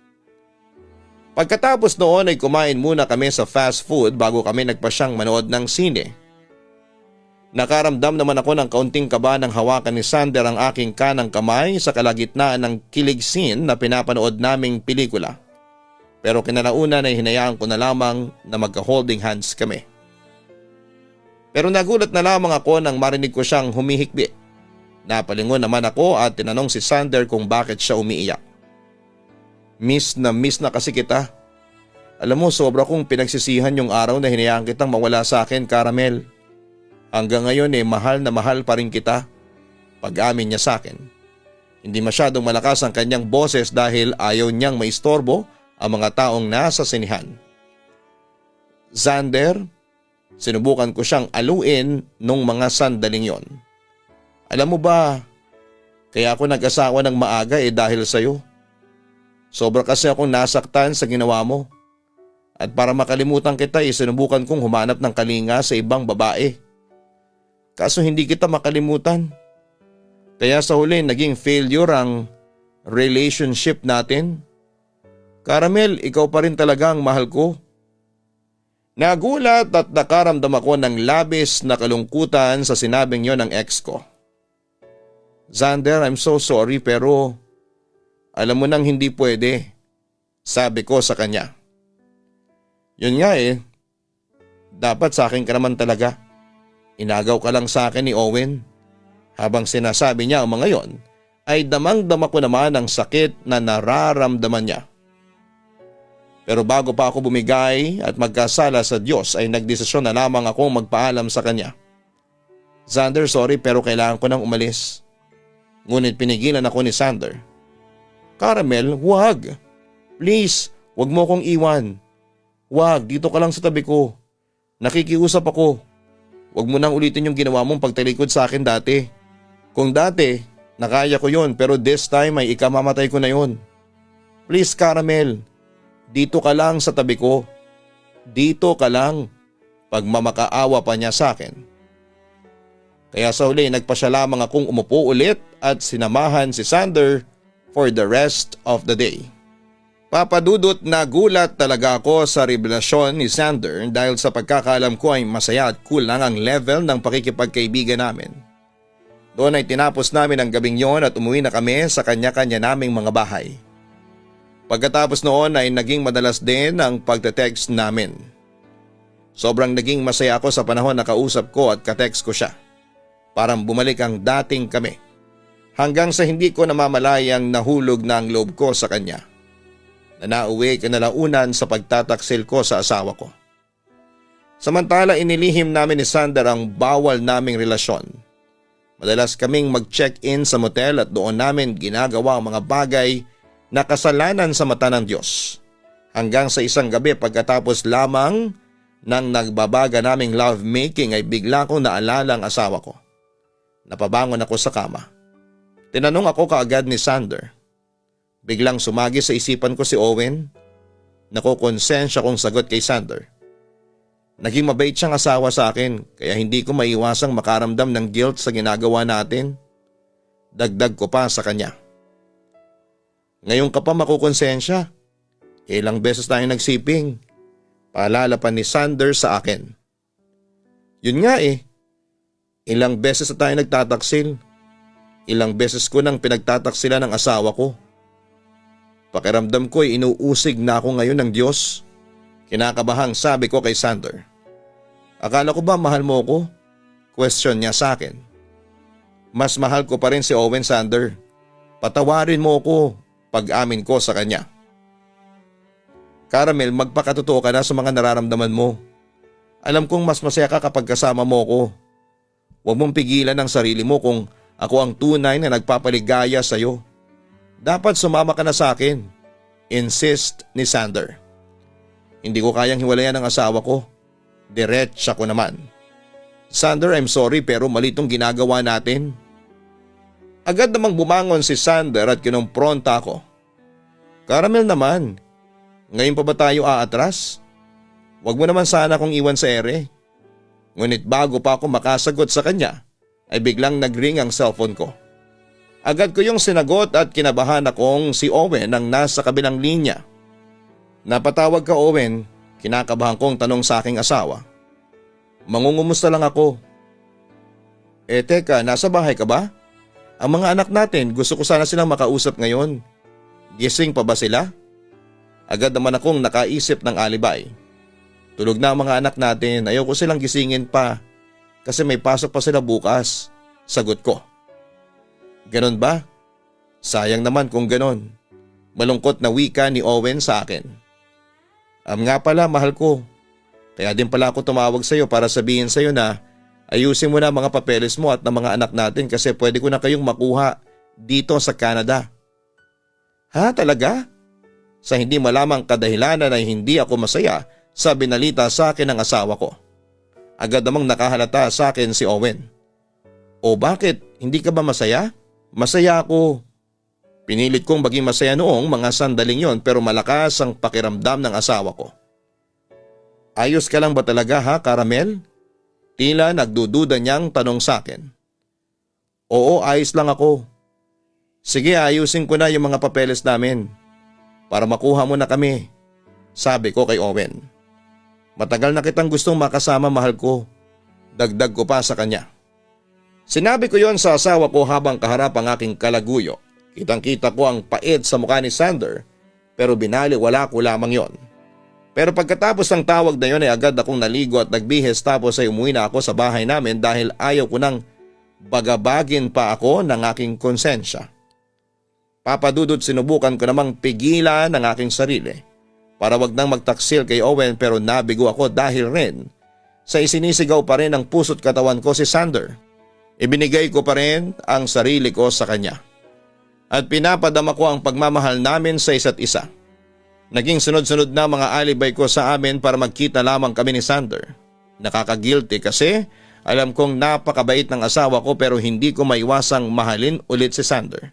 Pagkatapos noon ay kumain muna kami sa fast food bago kami nagpasyang manood ng sine. Nakaramdam naman ako ng kaunting kaba nang hawakan ni Sander ang aking kanang kamay sa kalagitnaan ng kilig scene na pinapanood naming pelikula. Pero kinalaunan ay hinayaan ko na lamang na magka-holding hands kami. Pero nagulat na lamang ako nang marinig ko siyang humihikbi. Napalingon naman ako at tinanong si Sander kung bakit siya umiiyak. Miss na kasi kita. Alam mo, sobra kong pinagsisihan yung araw na hinayaan kitang mawala sa akin, Caramel. Hanggang ngayon mahal na mahal pa rin kita. Pag-amin niya sa akin. Hindi masyadong malakas ang kanyang boses dahil ayaw niyang maistorbo ang mga taong nasa sinihan. Sander, sinubukan ko siyang aluin nung mga sandaling yon. Alam mo ba, kaya ako nag-asawa ng maaga dahil sa'yo. Sobra kasi akong nasaktan sa ginawa mo. At para makalimutan kita sinubukan kong humanap ng kalinga sa ibang babae. Kaso hindi kita makalimutan. Kaya sa huli naging failure ang relationship natin. Caramel, ikaw pa rin talaga ang mahal ko. Nagulat at nakaramdam ako ng labis na kalungkutan sa sinabing yon ng ex ko. Sander, I'm so sorry pero alam mo nang hindi pwede, sabi ko sa kanya. Yun nga dapat sa akin ka naman talaga. Inagaw ka lang sa akin ni Owen. Habang sinasabi niya ang mga yon, ay damang-dama ko naman ang sakit na nararamdaman niya. Pero bago pa ako bumigay at magkasala sa Diyos ay nagdesisyon na lamang akong magpaalam sa kanya. Sander, sorry pero kailangan ko nang umalis. Ngunit pinigilan ako ni Sander. Caramel, huwag. Please, huwag mo akong iwan. Huwag, dito ka lang sa tabi ko. Nakikiusap ako. Huwag mo nang ulitin yung ginawa mong pagtalikod sa akin dati. Kung dati, nakaya ko yon pero this time ay ikamamatay ko na yon. Please Caramel, dito ka lang sa tabi ko. Dito ka lang. Pagmamakaawa pa niya sa akin. Kaya sa huli nagpasya lamang akong umupo ulit at sinamahan si Sander for the rest of the day. Papa Dudut, nagulat talaga ako sa revelasyon ni Sander dahil sa pagkakaalam ko ay masaya at cool lang ang level ng pakikipagkaibigan namin. Doon ay tinapos namin ang gabing yon at umuwi na kami sa kanya-kanya naming mga bahay. Pagkatapos noon ay naging madalas din ang pagte-text namin. Sobrang naging masaya ako sa panahon na kausap ko at ka-text ko siya. Parang bumalik ang dating kami. Hanggang sa hindi ko namamalayang nahulog na ang loob ko sa kanya. Na nauwi kinalaunan sa pagtataksil ko sa asawa ko. Samantala inilihim namin ni Sander ang bawal naming relasyon. Madalas kaming mag-check-in sa motel at doon namin ginagawa ang mga bagay na kasalanan sa mata ng Diyos. Hanggang sa isang gabi pagkatapos lamang ng nagbabaga naming lovemaking ay bigla kong naalala ang asawa ko. Napabangon ako sa kama. Tinanong ako kaagad ni Sander. Biglang sumagi sa isipan ko si Owen. Nakokonsensya kong sagot kay Sander. Naging mabait siyang asawa sa akin kaya hindi ko maiwasang makaramdam ng guilt sa ginagawa natin. Dagdag ko pa sa kanya. Ngayon ka pa makukonsensya. Ilang beses tayong nagsiping. Paalala pa ni Sander sa akin. Yun nga eh. Ilang beses na tayo nagtataksil. Ilang beses ko nang pinagtataksilan ng asawa ko. Pakiramdam ko ay inuusig na ako ngayon ng Diyos. Kinakabahang sabi ko kay Sander. Akala ko ba mahal mo ko? Question niya sa akin. Mas mahal ko pa rin si Owen, Sander. Patawarin mo ko pag-amin ko sa kanya. Caramel, magpakatotoo ka na sa mga nararamdaman mo. Alam kong mas masaya ka kapag kasama mo ko. Huwag mong pigilan ang sarili mo kung ako ang tunay na nagpapaligaya sa iyo. Dapat sumama ka na sa akin. Insist ni Sander. Hindi ko kayang hiwalayan ang asawa ko. Diretsa ko naman. Sander, I'm sorry pero mali itong ginagawa natin. Agad namang bumangon si Sander at kinumpronta ako. Caramel naman, ngayon pa ba tayo aatras? Huwag mo naman sana akong iwan sa ere. Ngunit bago pa ako makasagot sa kanya, ay biglang nagring ang cellphone ko. Agad ko yung sinagot at kinabahan akong si Owen ang nasa kabilang linya. Napatawag ka, Owen, kinakabahan kong tanong sa aking asawa. Mangungumusta lang ako. Teka, nasa bahay ka ba? Ang mga anak natin, gusto ko sana silang makausap ngayon. Gising pa ba sila? Agad naman akong nakaisip ng alibay. Tulog na ang mga anak natin, ayoko silang gisingin pa kasi may pasok pa sila bukas. Sagot ko. Ganon ba? Sayang naman kung ganon. Malungkot na wika ni Owen sa akin. Nga pala, mahal ko. Kaya din pala ako tumawag sa iyo para sabihin sa iyo na ayusin mo na mga papeles mo at ng mga anak natin kasi pwede ko na kayong makuha dito sa Canada. Ha, talaga? Sa hindi malamang kadahilanan ay hindi ako masaya sa binalita sa akin ng asawa ko. Agad namang nakahalata sa akin si Owen. O bakit? Hindi ka ba masaya? Masaya ako. Pinilit kong maging masaya noong mga sandaling yon pero malakas ang pakiramdam ng asawa ko. Ayos ka lang ba talaga ha, Caramel? Tila nagdududa niyang tanong sa akin. Oo, ayos lang ako. Sige, ayusin ko na yung mga papeles namin para makuha mo na kami, sabi ko kay Owen. Matagal na kitang gustong makasama, mahal ko. Dagdag ko pa sa kanya. Sinabi ko yon sa asawa ko habang kaharap ang aking kalaguyo. Kitang-kita ko ang pait sa mukha ni Sander pero binaliwala ko lamang yon. Pero pagkatapos ng tawag na yon ay agad akong naligo at nagbihis tapos ay umuwi na ako sa bahay namin dahil ayaw ko nang bagabagin pa ako ng aking konsensya. Papadudod sinubukan ko namang pigilan ang aking sarili para wag nang magtaksil kay Owen pero nabigo ako dahil rin sa isinisigaw pa rin ng puso't katawan ko si Sander. Ibinigay ko pa rin ang sarili ko sa kanya. At pinapadama ko ang pagmamahal namin sa isa't isa. Naging sunod-sunod na mga alibay ko sa amin para magkita lamang kami ni Sander. Nakaka-guilty kasi alam kong napakabait ng asawa ko pero hindi ko maiwasang mahalin ulit si Sander.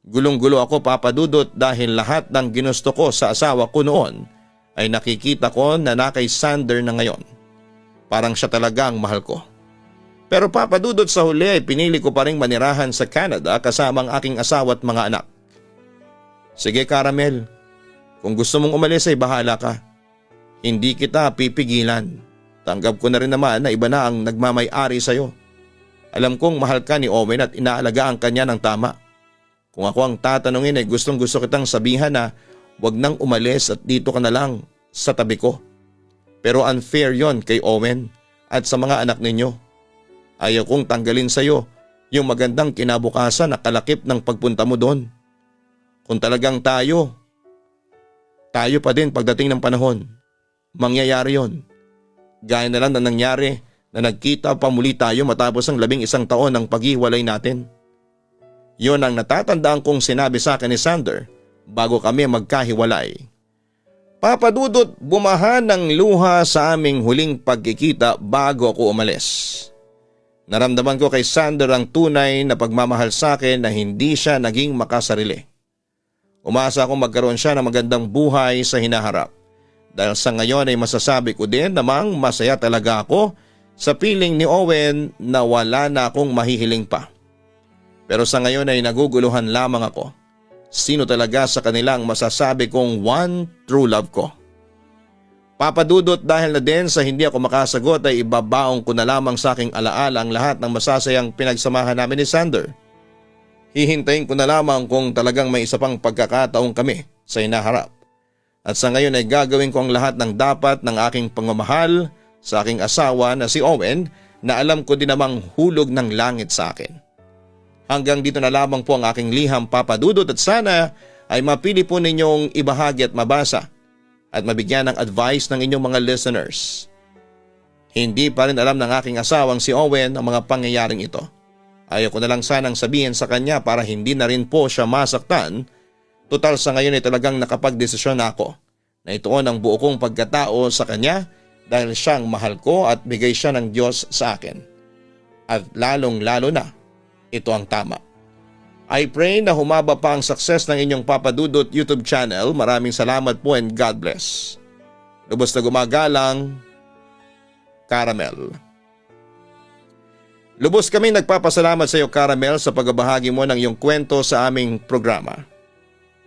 Gulong-gulo ako, papadudot, dahil lahat ng ginusto ko sa asawa ko noon ay nakikita ko na kay Sander na ngayon. Parang siya talaga ang mahal ko. Pero papadudot, sa huli ay pinili ko pa rin manirahan sa Canada kasama ang aking asawa at mga anak. Sige, Caramel. Kung gusto mong umalis ay bahala ka. Hindi kita pipigilan. Tanggap ko na rin naman na iba na ang nagmamay-ari sa'yo. Alam kong mahal ka ni Owen at inaalagaan ka niya ng tama. Kung ako ang tatanungin ay gustong-gusto kitang sabihan na wag nang umalis at dito ka na lang sa tabi ko. Pero unfair yon kay Owen at sa mga anak ninyo. Ayaw kong tanggalin sa'yo yung magandang kinabukasan na kalakip ng pagpunta mo doon. Kung talagang tayo pa din pagdating ng panahon. Mangyayari yon. Gaya na lang na nangyari na nagkita pa muli tayo matapos ang 11 taon ng paghiwalay natin. Yon ang natatandaan kong sinabi sa akin ni Sander bago kami magkahiwalay. Papadudot, bumahan ng luha sa aming huling pagkikita bago ako umalis. Naramdaman ko kay Sander ang tunay na pagmamahal sa akin na hindi siya naging makasarili. Umasa akong magkaroon siya ng magandang buhay sa hinaharap. Dahil sa ngayon ay masasabi ko din namang masaya talaga ako sa piling ni Owen na wala na akong mahihiling pa. Pero sa ngayon ay naguguluhan lamang ako sino talaga sa kanilang masasabi kong one true love ko. Papa Dudut, dahil na din sa hindi ako makasagot ay ibabaong ko na lamang sa aking alaala ang lahat ng masasayang pinagsamahan namin ni Sander. Hihintayin ko na lamang kung talagang may isa pang pagkakataong kami sa inaharap. At sa ngayon ay gagawin ko ang lahat ng dapat ng aking pagmamahal sa aking asawa na si Owen na alam ko din namang hulog ng langit sa akin. Hanggang dito na lamang po ang aking liham, Papa Dudut, at sana ay mapili po ninyong ibahagi at mabasa at mabigyan ng advice ng inyong mga listeners. Hindi pa rin alam ng aking asawang si Owen ang mga pangyayaring ito. Ayaw ko na lang sanang sabihin sa kanya para hindi na rin po siya masaktan. Total sa ngayon ay talagang nakapagdesisyon na ako na ituon ang buo kong pagkatao sa kanya dahil siyang mahal ko at bigay siya ng Diyos sa akin. At lalong-lalo na, ito ang tama. I pray na humaba pa ang success ng inyong Papa Dudut YouTube channel. Maraming salamat po and God bless. Lubos na gumagalang, Caramel. Lubos kami nagpapasalamat sa iyo, Caramel, sa pagbabahagi mo ng iyong kwento sa aming programa.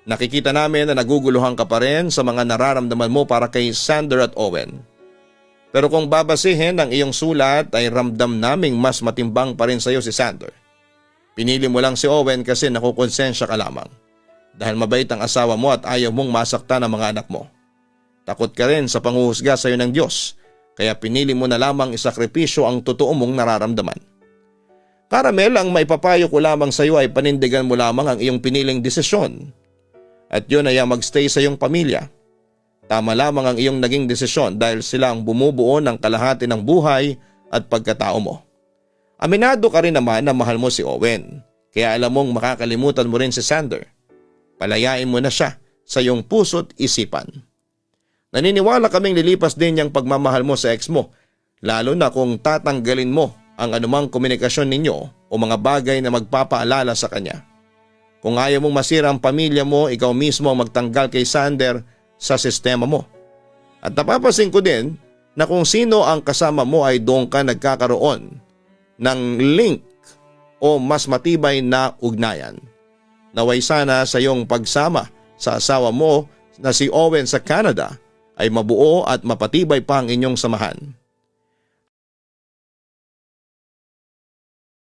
Nakikita namin na naguguluhan ka pa rin sa mga nararamdaman mo para kay Sander at Owen. Pero kung babasihin ang iyong sulat ay ramdam naming mas matimbang pa rin sa iyo si Sander. Pinili mo lang si Owen kasi nakukonsensya ka lamang. Dahil mabait ang asawa mo at ayaw mong masaktan ang mga anak mo. Takot ka rin sa panghuhusga sa iyo ng Diyos, kaya pinili mo na lamang isakripisyo ang totoo mong nararamdaman. Caramel, ang maipapayo ko lamang sa iyo ay panindigan mo lamang ang iyong piniling desisyon. At yun ay ang magstay sa iyong pamilya. Tama lamang ang iyong naging desisyon dahil sila ang bumubuo ng kalahati ng buhay at pagkatao mo. Aminado ka rin naman na mahal mo si Owen, kaya alam mong makakalimutan mo rin si Sander. Palayain mo na siya sa iyong puso't isipan. Naniniwala kaming lilipas din niyang pagmamahal mo sa ex mo, lalo na kung tatanggalin mo ang anumang komunikasyon ninyo o mga bagay na magpapaalala sa kanya. Kung ayaw mong masira ang pamilya mo, ikaw mismo ang magtanggal kay Sander sa sistema mo. At napapansin ko din na kung sino ang kasama mo ay doon ka nagkakaroon ng link o mas matibay na ugnayan. Naway sana sa iyong pagsama sa asawa mo na si Owen sa Canada ay mabuo at mapatibay pa ang inyong samahan.